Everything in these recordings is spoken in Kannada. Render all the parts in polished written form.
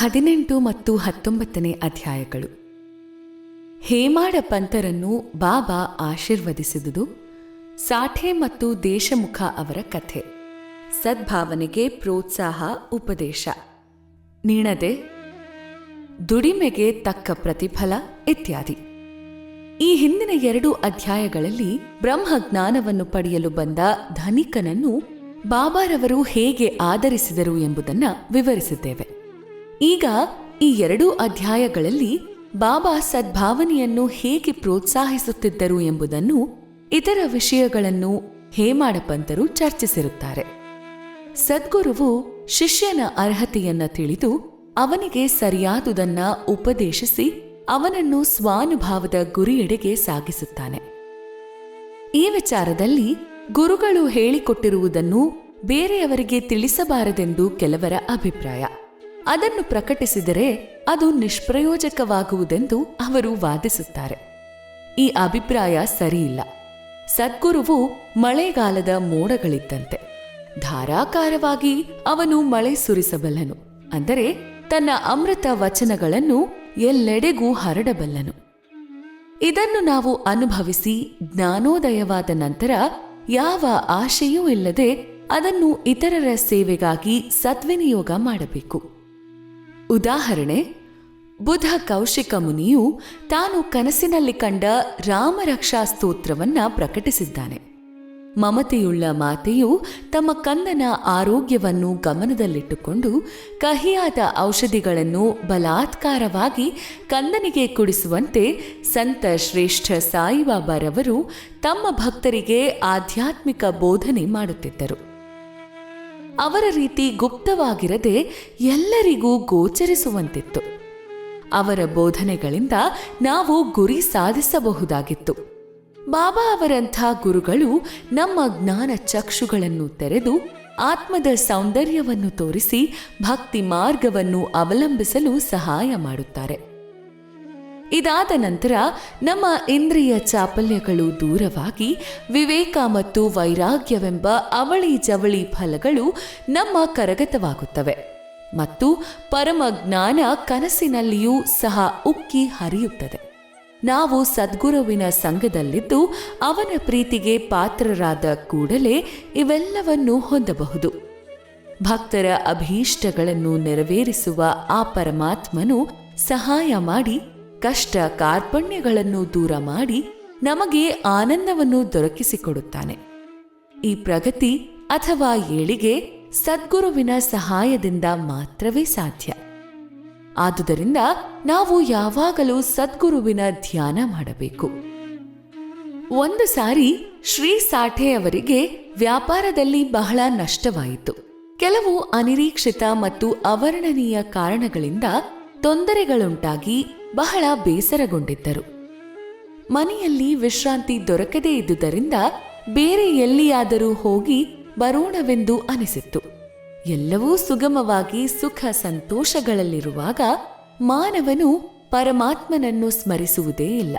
18 ಮತ್ತು 19ನೇ ಅಧ್ಯಾಯಗಳು. ಹೇಮಾಡ ಪಂತರನ್ನು ಬಾಬಾ ಆಶೀರ್ವದಿಸಿದುದು, ಸಾಠೆ ಮತ್ತು ದೇಶಮುಖ ಅವರ ಕಥೆ, ಸದ್ಭಾವನೆಗೆ ಪ್ರೋತ್ಸಾಹ, ಉಪದೇಶ, ನೀಣದೆ, ದುಡಿಮೆಗೆ ತಕ್ಕ ಪ್ರತಿಫಲ ಇತ್ಯಾದಿ. ಈ ಹಿಂದಿನ 2 ಅಧ್ಯಾಯಗಳಲ್ಲಿ ಬ್ರಹ್ಮಜ್ಞಾನವನ್ನು ಪಡೆಯಲು ಬಂದ ಧನಿಕನನ್ನು ಬಾಬಾರವರು ಹೇಗೆ ಆದರಿಸಿದರು ಎಂಬುದನ್ನು ವಿವರಿಸಿದ್ದೇವೆ. ಈಗ ಈ 2 ಅಧ್ಯಾಯಗಳಲ್ಲಿ ಬಾಬಾ ಸದ್ಭಾವನೆಯನ್ನು ಹೇಗೆ ಪ್ರೋತ್ಸಾಹಿಸುತ್ತಿದ್ದರು ಎಂಬುದನ್ನು, ಇತರ ವಿಷಯಗಳನ್ನು ಹೇಮಾಡ ಪಂತರು ಚರ್ಚಿಸಿರುತ್ತಾರೆ. ಸದ್ಗುರುವು ಶಿಷ್ಯನ ಅರ್ಹತೆಯನ್ನ ತಿಳಿದು ಅವನಿಗೆ ಸರಿಯಾದುದನ್ನ ಉಪದೇಶಿಸಿ ಅವನನ್ನು ಸ್ವಾನುಭಾವದ ಗುರಿಯೆಡೆಗೆ ಸಾಗಿಸುತ್ತಾನೆ. ಈ ವಿಚಾರದಲ್ಲಿ ಗುರುಗಳು ಹೇಳಿಕೊಟ್ಟಿರುವುದನ್ನು ಬೇರೆಯವರಿಗೆ ತಿಳಿಸಬಾರದೆಂದು ಕೆಲವರ ಅಭಿಪ್ರಾಯ. ಅದನ್ನು ಪ್ರಕಟಿಸಿದರೆ ಅದು ನಿಷ್ಪ್ರಯೋಜಕವಾಗುವುದೆಂದು ಅವರು ವಾದಿಸುತ್ತಾರೆ. ಈ ಅಭಿಪ್ರಾಯ ಸರಿಯಿಲ್ಲ. ಸದ್ಗುರುವು ಮಳೆಗಾಲದ ಮೋಡಗಳಿದ್ದಂತೆ. ಧಾರಾಕಾರವಾಗಿ ಅವನು ಮಳೆ ಸುರಿಸಬಲ್ಲನು, ಅಂದರೆ ತನ್ನ ಅಮೃತ ವಚನಗಳನ್ನು ಎಲ್ಲೆಡೆಗೂ ಹರಡಬಲ್ಲನು. ಇದನ್ನು ನಾವು ಅನುಭವಿಸಿ ಜ್ಞಾನೋದಯವಾದ ನಂತರ ಯಾವ ಆಶೆಯೂ ಇಲ್ಲದೆ ಅದನ್ನು ಇತರರ ಸೇವೆಗಾಗಿ ಸದ್ವಿನಿಯೋಗ ಮಾಡಬೇಕು. ಉದಾಹರಣೆ, ಬುಧ ಕೌಶಿಕ ಮುನಿಯು ತಾನು ಕನಸಿನಲ್ಲಿ ಕಂಡ ರಾಮರಕ್ಷಾ ಸ್ತೋತ್ರವನ್ನ ಪ್ರಕಟಿಸಿದ್ದಾನೆ. ಮಮತೆಯುಳ್ಳ ಮಾತೆಯು ತಮ್ಮ ಕಂದನ ಆರೋಗ್ಯವನ್ನು ಗಮನದಲ್ಲಿಟ್ಟುಕೊಂಡು ಕಹಿಯಾದ ಔಷಧಿಗಳನ್ನು ಬಲಾತ್ಕಾರವಾಗಿ ಕಂದನಿಗೆ ಕುಡಿಸುವಂತೆ ಸಂತ ಶ್ರೇಷ್ಠ ಸಾಯಿಬಾಬಾರವರು ತಮ್ಮ ಭಕ್ತರಿಗೆ ಆಧ್ಯಾತ್ಮಿಕ ಬೋಧನೆ ಮಾಡುತ್ತಿದ್ದರು. ಅವರ ರೀತಿ ಗುಪ್ತವಾಗಿರದೆ ಎಲ್ಲರಿಗೂ ಗೋಚರಿಸುವಂತಿತ್ತು. ಅವರ ಬೋಧನೆಗಳಿಂದ ನಾವು ಗುರಿ ಸಾಧಿಸಬಹುದಾಗಿತ್ತು. ಬಾಬಾ ಅವರಂಥ ಗುರುಗಳು ನಮ್ಮ ಜ್ಞಾನ ಚಕ್ಷುಗಳನ್ನು ತೆರೆದು ಆತ್ಮದ ಸೌಂದರ್ಯವನ್ನು ತೋರಿಸಿ ಭಕ್ತಿ ಮಾರ್ಗವನ್ನು ಅವಲಂಬಿಸಲು ಸಹಾಯ ಮಾಡುತ್ತಾರೆ. ಇದಾದ ನಂತರ ನಮ್ಮ ಇಂದ್ರಿಯ ಚಾಪಲ್ಯಗಳು ದೂರವಾಗಿ ವಿವೇಕ ಮತ್ತು ವೈರಾಗ್ಯವೆಂಬ ಅವಳಿ ಜವಳಿ ಫಲಗಳು ನಮ್ಮ ಕರಗತವಾಗುತ್ತವೆ ಮತ್ತು ಪರಮ ಜ್ಞಾನ ಕನಸಿನಲ್ಲಿಯೂ ಸಹ ಉಕ್ಕಿ ಹರಿಯುತ್ತದೆ. ನಾವು ಸದ್ಗುರುವಿನ ಸಂಘದಲ್ಲಿದ್ದು ಅವನ ಪ್ರೀತಿಗೆ ಪಾತ್ರರಾದ ಕೂಡಲೇ ಇವೆಲ್ಲವನ್ನೂ ಹೊಂದಬಹುದು. ಭಕ್ತರ ಅಭೀಷ್ಟಗಳನ್ನು ನೆರವೇರಿಸುವ ಆ ಪರಮಾತ್ಮನು ಸಹಾಯ ಮಾಡಿ ಕಷ್ಟ ಕಾರ್ಪಣ್ಯಗಳನ್ನು ದೂರ ಮಾಡಿ ನಮಗೆ ಆನಂದವನ್ನು ದೊರಕಿಸಿಕೊಡುತ್ತಾನೆ. ಈ ಪ್ರಗತಿ ಅಥವಾ ಏಳಿಗೆ ಸದ್ಗುರುವಿನ ಸಹಾಯದಿಂದ ಮಾತ್ರವೇ ಸಾಧ್ಯ. ಆದುದರಿಂದ ನಾವು ಯಾವಾಗಲೂ ಸದ್ಗುರುವಿನ ಧ್ಯಾನ ಮಾಡಬೇಕು. ಒಂದು ಸಾರಿ ಶ್ರೀ ಸಾಠೆ ಅವರಿಗೆ ವ್ಯಾಪಾರದಲ್ಲಿ ಬಹಳ ನಷ್ಟವಾಯಿತು. ಕೆಲವು ಅನಿರೀಕ್ಷಿತ ಮತ್ತು ಅವರ್ಣನೀಯ ಕಾರಣಗಳಿಂದ ತೊಂದರೆಗಳುಂಟಾಗಿ ಬಹಳ ಬೇಸರಗೊಂಡಿದ್ದರು. ಮನೆಯಲ್ಲಿ ವಿಶ್ರಾಂತಿ ದೊರಕದೇ ಇದ್ದುದರಿಂದ ಬೇರೆ ಎಲ್ಲಿಯಾದರೂ ಹೋಗಿ ಬರೋಣವೆಂದು ಅನಿಸಿತ್ತು. ಎಲ್ಲವೂ ಸುಗಮವಾಗಿ ಸುಖ ಸಂತೋಷಗಳಲ್ಲಿರುವಾಗ ಮಾನವನು ಪರಮಾತ್ಮನನ್ನು ಸ್ಮರಿಸುವುದೇ ಇಲ್ಲ.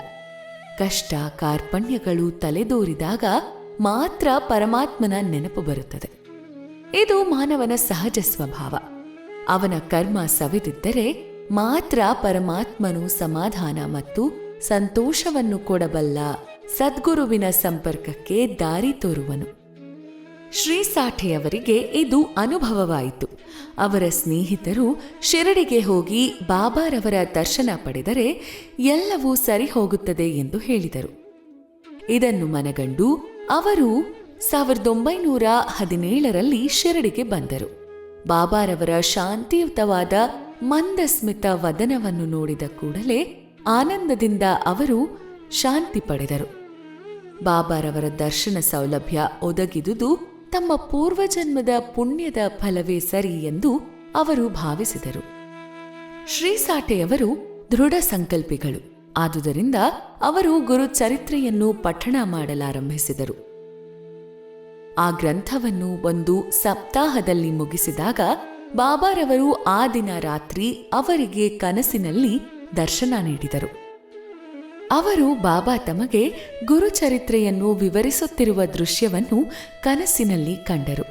ಕಷ್ಟ ಕಾರ್ಪಣ್ಯಗಳು ತಲೆದೋರಿದಾಗ ಮಾತ್ರ ಪರಮಾತ್ಮನ ನೆನಪು ಬರುತ್ತದೆ. ಇದು ಮಾನವನ ಸಹಜ ಸ್ವಭಾವ. ಅವನ ಕರ್ಮ ಸವೆದಿದ್ದರೆ ಮಾತ್ರ ಪರಮಾತ್ಮನು ಸಮಾಧಾನ ಮತ್ತು ಸಂತೋಷವನ್ನು ಕೊಡಬಲ್ಲ ಸದ್ಗುರುವಿನ ಸಂಪರ್ಕಕ್ಕೆ ದಾರಿ ತೋರುವನು. ಶ್ರೀ ಸಾಠೆಯವರಿಗೆ ಇದು ಅನುಭವವಾಯಿತು. ಅವರ ಸ್ನೇಹಿತರು ಶಿರಡಿಗೆ ಹೋಗಿ ಬಾಬಾರವರ ದರ್ಶನ ಪಡೆದರೆ ಎಲ್ಲವೂ ಸರಿ ಹೋಗುತ್ತದೆ ಎಂದು ಹೇಳಿದರು. ಇದನ್ನು ಮನಗಂಡು ಅವರು 1917ರಲ್ಲಿ ಶಿರಡಿಗೆ ಬಂದರು. ಬಾಬಾರವರ ಶಾಂತಿಯುತವಾದ ಮಂದಸ್ಮಿತ ವದನವನ್ನು ನೋಡಿದ ಕೂಡಲೇ ಆನಂದದಿಂದ ಅವರು ಶಾಂತಿ ಪಡೆದರು. ಬಾಬಾರವರ ದರ್ಶನ ಸೌಲಭ್ಯ ಒದಗಿದುದು ತಮ್ಮ ಪೂರ್ವಜನ್ಮದ ಪುಣ್ಯದ ಫಲವೇ ಸರಿ ಎಂದು ಅವರು ಭಾವಿಸಿದರು. ಶ್ರೀ ಸಾಠೆಯವರು ದೃಢ ಸಂಕಲ್ಪಿಗಳು. ಆದುದರಿಂದ ಅವರು ಗುರುಚರಿತ್ರೆಯನ್ನು ಪಠಣ ಮಾಡಲಾರಂಭಿಸಿದರು. ಆ ಗ್ರಂಥವನ್ನು ಒಂದು ಸಪ್ತಾಹದಲ್ಲಿ ಮುಗಿಸಿದಾಗ ಬಾಬಾರವರು ಆ ದಿನ ರಾತ್ರಿ ಅವರಿಗೆ ಕನಸಿನಲ್ಲಿ ದರ್ಶನ ನೀಡಿದರು. ಅವರು ಬಾಬಾ ತಮಗೆ ಗುರುಚರಿತ್ರೆಯನ್ನು ವಿವರಿಸುತ್ತಿರುವ ದೃಶ್ಯವನ್ನು ಕನಸಿನಲ್ಲಿ ಕಂಡರು.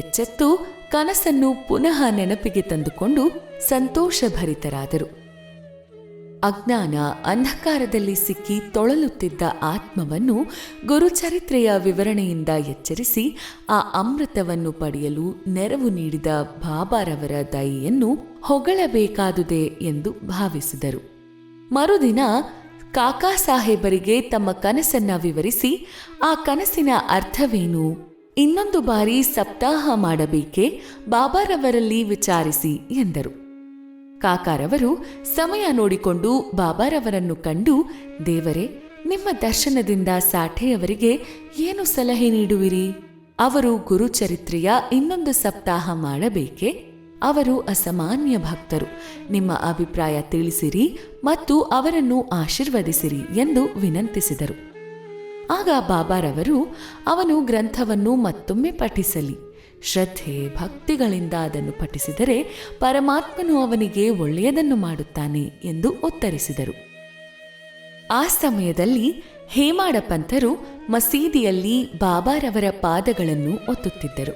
ಎಚ್ಚೆತ್ತು ಕನಸನ್ನು ಪುನಃ ನೆನಪಿಗೆ ತಂದುಕೊಂಡು ಸಂತೋಷಭರಿತರಾದರು. ಅಜ್ಞಾನ ಅಂಧಕಾರದಲ್ಲಿ ಸಿಕ್ಕಿ ತೊಳಲುತ್ತಿದ್ದ ಆತ್ಮವನ್ನು ಗುರುಚರಿತ್ರೆಯ ವಿವರಣೆಯಿಂದ ಎಚ್ಚರಿಸಿ ಆ ಅಮೃತವನ್ನು ಪಡೆಯಲು ನೆರವು ನೀಡಿದ ಬಾಬಾರವರ ದಯೆಯನ್ನು ಹೊಗಳಬೇಕಾದುದೇ ಎಂದು ಭಾವಿಸಿದರು. ಮರುದಿನ ಕಾಕಾ ಸಾಹೇಬರಿಗೆ ತಮ್ಮ ಕನಸನ್ನ ವಿವರಿಸಿ ಆ ಕನಸಿನ ಅರ್ಥವೇನು, ಇನ್ನೊಂದು ಬಾರಿ ಸಪ್ತಾಹ ಮಾಡಬೇಕೇ, ಬಾಬಾರವರಲ್ಲಿ ವಿಚಾರಿಸಿ ಎಂದರು. ಕಾಕಾರವರು ಸಮಯ ನೋಡಿಕೊಂಡು ಬಾಬಾರವರನ್ನು ಕಂಡು, ದೇವರೇ, ನಿಮ್ಮ ದರ್ಶನದಿಂದ ಸಾಠೆಯವರಿಗೆ ಏನು ಸಲಹೆ ನೀಡುವಿರಿ? ಅವರು ಗುರುಚರಿತ್ರೆಯ ಇನ್ನೊಂದು ಸಪ್ತಾಹ ಮಾಡಬೇಕೇ? ಅವರು ಅಸಾಮಾನ್ಯ ಭಕ್ತರು, ನಿಮ್ಮ ಅಭಿಪ್ರಾಯ ತಿಳಿಸಿರಿ ಮತ್ತು ಅವರನ್ನು ಆಶೀರ್ವದಿಸಿರಿ ಎಂದು ವಿನಂತಿಸಿದರು. ಆಗ ಬಾಬಾರವರು, ಅವನು ಗ್ರಂಥವನ್ನು ಮತ್ತೊಮ್ಮೆ ಪಠಿಸಲಿ, ಶ್ರದ್ಧೆ ಭಕ್ತಿಗಳಿಂದ ಅದನ್ನು ಪಠಿಸಿದರೆ ಪರಮಾತ್ಮನು ಅವನಿಗೆ ಒಳ್ಳೆಯದನ್ನು ಮಾಡುತ್ತಾನೆ ಎಂದು ಉತ್ತರಿಸಿದರು. ಆ ಸಮಯದಲ್ಲಿ ಹೇಮಾಡ ಪಂತರು ಮಸೀದಿಯಲ್ಲಿ ಬಾಬಾರವರ ಪಾದಗಳನ್ನು ಒತ್ತುತ್ತಿದ್ದರು.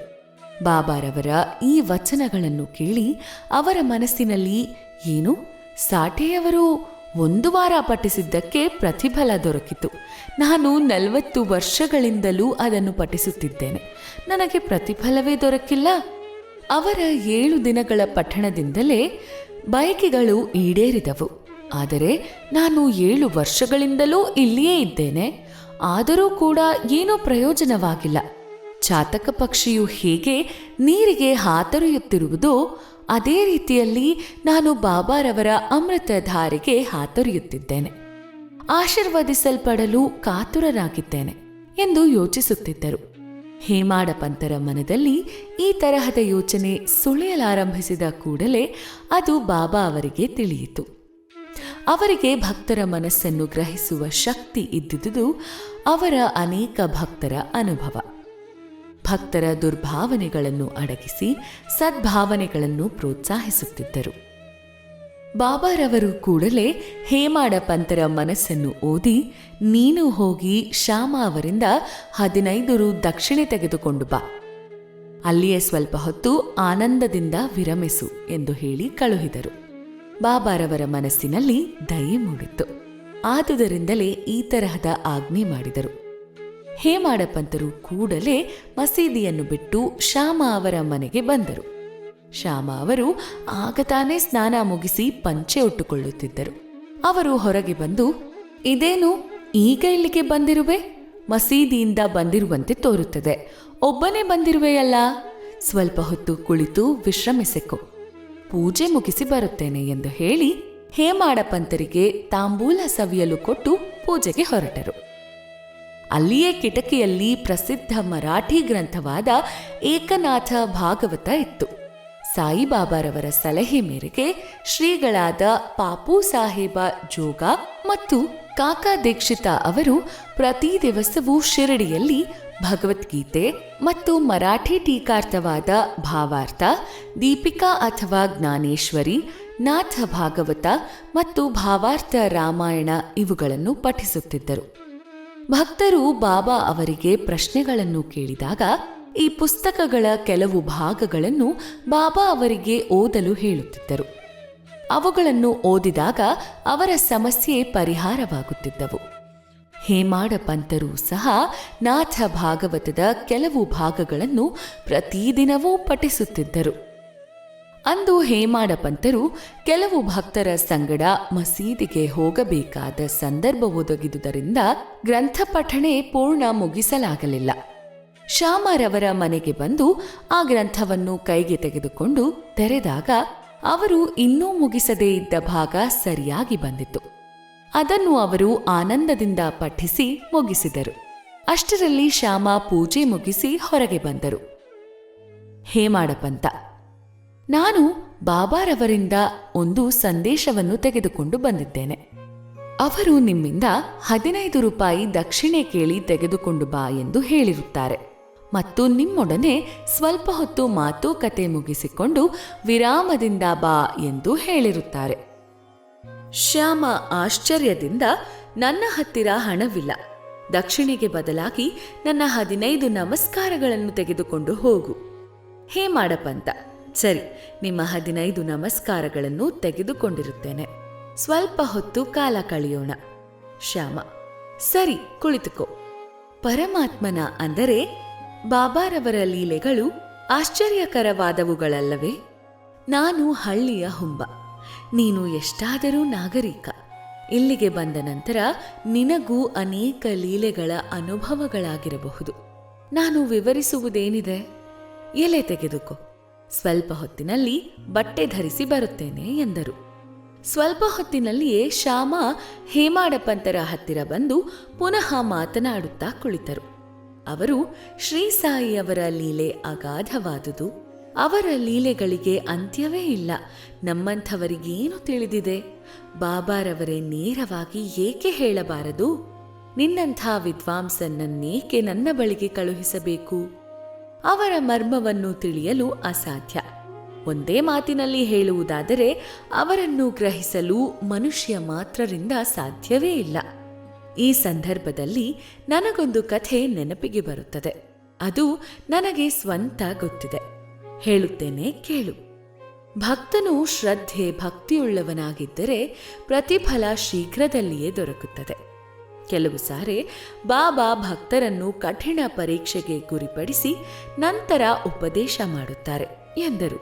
ಬಾಬಾರವರ ಈ ವಚನಗಳನ್ನು ಕೇಳಿ ಅವರ ಮನಸ್ಸಿನಲ್ಲಿ, ಏನು, ಸಾಠೆಯವರು 1 ವಾರ ಪಠಿಸಿದ್ದಕ್ಕೆ ಪ್ರತಿಫಲ ದೊರಕಿತು. ನಾನು 40 ವರ್ಷಗಳಿಂದಲೂ ಅದನ್ನು ಪಠಿಸುತ್ತಿದ್ದೇನೆ, ನನಗೆ ಪ್ರತಿಫಲವೇ ದೊರಕಿಲ್ಲ. ಅವರ 7 ದಿನಗಳ ಪಠಣದಿಂದಲೇ ಬಯಕೆಗಳು ಈಡೇರಿದವು. ಆದರೆ ನಾನು 7 ವರ್ಷಗಳಿಂದಲೂ ಇಲ್ಲಿಯೇ ಇದ್ದೇನೆ, ಆದರೂ ಕೂಡ ಏನೂ ಪ್ರಯೋಜನವಾಗಿಲ್ಲ. ಚಾತಕ ಪಕ್ಷಿಯು ಹೇಗೆ ನೀರಿಗೆ ಹಾತೊರೆಯುತ್ತಿರುವುದೋ ಅದೇ ರೀತಿಯಲ್ಲಿ ನಾನು ಬಾಬಾರವರ ಅಮೃತಧಾರೆಗೆ ಹಾತೊರೆಯುತ್ತಿದ್ದೇನೆ, ಆಶೀರ್ವದಿಸಲ್ಪಡಲು ಕಾತುರರಾಗಿದ್ದೇನೆ ಎಂದು ಯೋಚಿಸುತ್ತಿದ್ದರು. ಹೇಮಾಡ ಪಂತರ ಮನದಲ್ಲಿ ಈ ತರಹದ ಯೋಚನೆ ಸುಳಿಯಲಾರಂಭಿಸಿದ ಕೂಡಲೇ ಅದು ಬಾಬಾ ಅವರಿಗೆ ತಿಳಿಯಿತು. ಅವರಿಗೆ ಭಕ್ತರ ಮನಸ್ಸನ್ನು ಗ್ರಹಿಸುವ ಶಕ್ತಿ ಇದ್ದುದು ಅವರ ಅನೇಕ ಭಕ್ತರ ಅನುಭವ. ಭಕ್ತರ ದುರ್ಭಾವನೆಗಳನ್ನು ಅಡಗಿಸಿ ಸದ್ಭಾವನೆಗಳನ್ನು ಪ್ರೋತ್ಸಾಹಿಸುತ್ತಿದ್ದರು. ಬಾಬಾರವರು ಕೂಡಲೇ ಹೇಮಾಡ ಪಂತರ ಮನಸ್ಸನ್ನು ಓದಿ, ನೀನು ಹೋಗಿ ಶ್ಯಾಮ ಅವರಿಂದ 15 ರು ದಕ್ಷಿಣೆ ತೆಗೆದುಕೊಂಡು ಬಾ, ಅಲ್ಲಿಯೇ ಸ್ವಲ್ಪ ಹೊತ್ತು ಆನಂದದಿಂದ ವಿರಮಿಸು ಎಂದು ಹೇಳಿ ಕಳುಹಿದರು. ಬಾಬಾರವರ ಮನಸ್ಸಿನಲ್ಲಿ ದಯೆ ಮೂಡಿತ್ತು. ಆದುದರಿಂದಲೇ ಈ ತರಹದ ಆಜ್ಞೆ ಮಾಡಿದರು. ಹೇಮಾಡ ಪಂತರು ಕೂಡಲೇ ಮಸೀದಿಯನ್ನು ಬಿಟ್ಟು ಶ್ಯಾಮ ಅವರ ಮನೆಗೆ ಬಂದರು. ಶ್ಯಾಮ ಅವರು ಆಗ ತಾನೇ ಸ್ನಾನ ಮುಗಿಸಿ ಪಂಚೆ ಉಟ್ಟುಕೊಳ್ಳುತ್ತಿದ್ದರು. ಅವರು ಹೊರಗೆ ಬಂದು, ಇದೇನು ಈಗ ಇಲ್ಲಿಗೆ ಬಂದಿರುವೆ? ಮಸೀದಿಯಿಂದ ಬಂದಿರುವಂತೆ ತೋರುತ್ತದೆ, ಒಬ್ಬನೇ ಬಂದಿರುವೆಯಲ್ಲ, ಸ್ವಲ್ಪ ಹೊತ್ತು ಕುಳಿತು ವಿಶ್ರಮಿಸಿಕೊ, ಪೂಜೆ ಮುಗಿಸಿ ಬರುತ್ತೇನೆ ಎಂದು ಹೇಳಿ ಹೇಮಾಡ ಪಂತರಿಗೆ ತಾಂಬೂಲ ಸವಿಯಲು ಕೊಟ್ಟು ಪೂಜೆಗೆ ಹೊರಟರು. ಅಲ್ಲಿಯೇ ಕಿಟಕಿಯಲ್ಲಿ ಪ್ರಸಿದ್ಧ ಮರಾಠಿ ಗ್ರಂಥವಾದ ಏಕನಾಥ ಭಾಗವತ ಇತ್ತು. ಸಾಯಿಬಾಬಾರವರ ಸಲಹೆ ಮೇರೆಗೆ ಶ್ರೀಗಳಾದ ಪಾಪು ಸಾಹೇಬ ಜೋಗ ಮತ್ತು ಕಾಕಾ ದೀಕ್ಷಿತ ಅವರು ಪ್ರತಿ ದಿವಸವೂ ಶಿರಡಿಯಲ್ಲಿ ಭಗವದ್ಗೀತೆ ಮತ್ತು ಮರಾಠಿ ಟೀಕಾರ್ಥವಾದ ಭಾವಾರ್ಥ, ದೀಪಿಕಾ ಅಥವಾ ಜ್ಞಾನೇಶ್ವರಿ, ನಾಥ ಭಾಗವತ ಮತ್ತು ಭಾವಾರ್ಥ ರಾಮಾಯಣ ಇವುಗಳನ್ನು ಪಠಿಸುತ್ತಿದ್ದರು. ಭಕ್ತರು ಬಾಬಾ ಅವರಿಗೆ ಪ್ರಶ್ನೆಗಳನ್ನು ಕೇಳಿದಾಗ ಈ ಪುಸ್ತಕಗಳ ಕೆಲವು ಭಾಗಗಳನ್ನು ಬಾಬಾ ಅವರಿಗೆ ಓದಲು ಹೇಳುತ್ತಿದ್ದರು. ಅವುಗಳನ್ನು ಓದಿದಾಗ ಅವರ ಸಮಸ್ಯೆ ಪರಿಹಾರವಾಗುತ್ತಿದ್ದವು. ಹೇಮಾಡ ಪಂತರು ಸಹ ನಾಥ ಭಾಗವತದ ಕೆಲವು ಭಾಗಗಳನ್ನು ಪ್ರತಿದಿನವೂ ಪಠಿಸುತ್ತಿದ್ದರು. ಅಂದು ಹೇಮಾಡ ಪಂತರು ಕೆಲವು ಭಕ್ತರ ಸಂಗಡ ಮಸೀದಿಗೆ ಹೋಗಬೇಕಾದ ಸಂದರ್ಭ ಒದಗಿದುದರಿಂದ ಗ್ರಂಥ ಪಠಣೆ ಪೂರ್ಣ ಮುಗಿಸಲಾಗಲಿಲ್ಲ. ಶ್ಯಾಮರವರ ಮನೆಗೆ ಬಂದು ಆ ಗ್ರಂಥವನ್ನು ಕೈಗೆ ತೆಗೆದುಕೊಂಡು ತೆರೆದಾಗ ಅವರು ಇನ್ನೂ ಮುಗಿಸದೇ ಇದ್ದ ಭಾಗ ಸರಿಯಾಗಿ ಬಂದಿತು. ಅದನ್ನು ಅವರು ಆನಂದದಿಂದ ಪಠಿಸಿ ಮುಗಿಸಿದರು. ಅಷ್ಟರಲ್ಲಿ ಶ್ಯಾಮ ಪೂಜೆ ಮುಗಿಸಿ ಹೊರಗೆ ಬಂದರು. ಹೇಮಾಡ ಪಂತ, ನಾನು ಬಾಬಾರವರಿಂದ ಒಂದು ಸಂದೇಶವನ್ನು ತೆಗೆದುಕೊಂಡು ಬಂದಿದ್ದೇನೆ. ಅವರು ನಿಮ್ಮಿಂದ 15 ರೂಪಾಯಿ ದಕ್ಷಿಣೆ ಕೇಳಿ ತೆಗೆದುಕೊಂಡು ಬಾ ಎಂದು ಹೇಳಿರುತ್ತಾರೆ ಮತ್ತು ನಿಮ್ಮೊಡನೆ ಸ್ವಲ್ಪ ಹೊತ್ತು ಮಾತುಕತೆ ಮುಗಿಸಿಕೊಂಡು ವಿರಾಮದಿಂದ ಬಾ ಎಂದು ಹೇಳಿರುತ್ತಾರೆ. ಶ್ಯಾಮ ಆಶ್ಚರ್ಯದಿಂದ, ನನ್ನ ಹತ್ತಿರ ಹಣವಿಲ್ಲ, ದಕ್ಷಿಣೆಗೆ ಬದಲಾಗಿ ನನ್ನ 15 ನಮಸ್ಕಾರಗಳನ್ನು ತೆಗೆದುಕೊಂಡು ಹೋಗು ಹೇಮಾಡಪಂತ: ಸರಿ, ನಿಮ್ಮ 15 ನಮಸ್ಕಾರಗಳನ್ನು ತೆಗೆದುಕೊಂಡಿರುತ್ತೇನೆ. ಸ್ವಲ್ಪ ಹೊತ್ತು ಕಾಲ ಕಳೆಯೋಣ. ಶ್ಯಾಮ: ಸರಿ, ಕುಳಿತುಕೋ. ಪರಮಾತ್ಮನ ಅಂದರೆ ಬಾಬಾರವರ ಲೀಲೆಗಳು ಆಶ್ಚರ್ಯಕರವಾದವುಗಳಲ್ಲವೇ? ನಾನು ಹಳ್ಳಿಯ ಹುಂಬ, ನೀನು ಎಷ್ಟಾದರೂ ನಾಗರಿಕ. ಇಲ್ಲಿಗೆ ಬಂದ ನಂತರ ನಿನಗೂ ಅನೇಕ ಲೀಲೆಗಳ ಅನುಭವಗಳಾಗಿರಬಹುದು. ನಾನು ವಿವರಿಸುವುದೇನಿದೆ? ಎಲೆ ತೆಗೆದುಕೋ. ಸ್ವಲ್ಪ ಹೊತ್ತಿನಲ್ಲಿ ಬಟ್ಟೆ ಧರಿಸಿ ಬರುತ್ತೇನೆ ಎಂದರು. ಸ್ವಲ್ಪ ಹೊತ್ತಿನಲ್ಲಿಯೇ ಶ್ಯಾಮ ಹೇಮಾಡಪಂತರ ಹತ್ತಿರ ಬಂದು ಪುನಃ ಮಾತನಾಡುತ್ತಾ ಕುಳಿತರು. ಅವರು ಶ್ರೀ ಸಾಯಿಯವರ ಲೀಲೆ ಅಗಾಧವಾದುದು. ಅವರ ಲೀಲೆಗಳಿಗೆ ಅಂತ್ಯವೇ ಇಲ್ಲ. ನಮ್ಮಂಥವರಿಗೇನು ತಿಳಿದಿದೆ? ಬಾಬಾರವರೇ ನೇರವಾಗಿ ಏಕೆ ಹೇಳಬಾರದು? ನಿನ್ನಂಥ ವಿದ್ವಾಂಸನನ್ನೇಕೆ ನನ್ನ ಬಳಿಗೆ ಕಳುಹಿಸಬೇಕು? ಅವರ ಮರ್ಮವನ್ನು ತಿಳಿಯಲು ಅಸಾಧ್ಯ. ಒಂದೇ ಮಾತಿನಲ್ಲಿ ಹೇಳುವುದಾದರೆ ಅವರನ್ನು ಗ್ರಹಿಸಲು ಮನುಷ್ಯ ಮಾತ್ರರಿಂದ ಸಾಧ್ಯವೇ ಇಲ್ಲ. ಈ ಸಂದರ್ಭದಲ್ಲಿ ನನಗೊಂದು ಕಥೆ ನೆನಪಿಗೆ ಬರುತ್ತದೆ. ಅದು ನನಗೆ ಸ್ವಂತ ಗೊತ್ತಿದೆ. ಹೇಳುತ್ತೇನೆ, ಕೇಳು. ಭಕ್ತನು ಶ್ರದ್ಧೆ ಭಕ್ತಿಯುಳ್ಳವನಾಗಿದ್ದರೆ ಪ್ರತಿಫಲ ಶೀಘ್ರದಲ್ಲಿಯೇ ದೊರಕುತ್ತದೆ. ಕೆಲವು ಸಾರಿ ಬಾಬಾ ಭಕ್ತರನ್ನು ಕಠಿಣ ಪರೀಕ್ಷೆಗೆ ಗುರಿಪಡಿಸಿ ನಂತರ ಉಪದೇಶ ಮಾಡುತ್ತಾರೆ ಎಂದರು.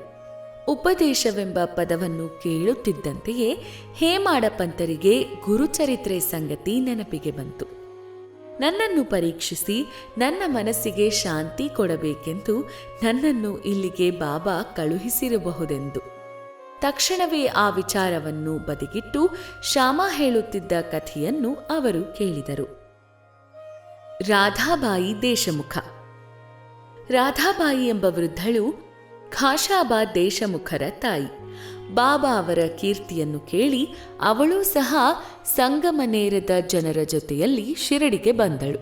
ಉಪದೇಶವೆಂಬ ಪದವನ್ನು ಕೇಳುತ್ತಿದ್ದಂತೆಯೇ ಹೇಮಾಡಪಂತರಿಗೆ ಗುರುಚರಿತ್ರೆ ಸಂಗತಿ ನೆನಪಿಗೆ ಬಂತು. ನನ್ನನ್ನು ಪರೀಕ್ಷಿಸಿ ನನ್ನ ಮನಸ್ಸಿಗೆ ಶಾಂತಿ ಕೊಡಬೇಕೆಂದು ನನ್ನನ್ನು ಇಲ್ಲಿಗೆ ಬಾಬಾ ಕಳುಹಿಸಿರಬಹುದೆಂದು. ತಕ್ಷಣವೇ ಆ ವಿಚಾರವನ್ನು ಬದಿಗಿಟ್ಟು ಶ್ಯಾಮ ಹೇಳುತ್ತಿದ್ದ ಕಥೆಯನ್ನು ಅವರು ಕೇಳಿದರು. ರಾಧಾಬಾಯಿ ದೇಶಮುಖ. ರಾಧಾಬಾಯಿ ಎಂಬ ವೃದ್ಧಳು ಖಾಶಾಬಾದ್ ದೇಶಮುಖರ ತಾಯಿ. ಬಾಬಾ ಅವರ ಕೀರ್ತಿಯನ್ನು ಕೇಳಿ ಅವಳೂ ಸಹ ಸಂಗಮನೇರದ ಜನರ ಜೊತೆಯಲ್ಲಿ ಶಿರಡಿಗೆ ಬಂದಳು.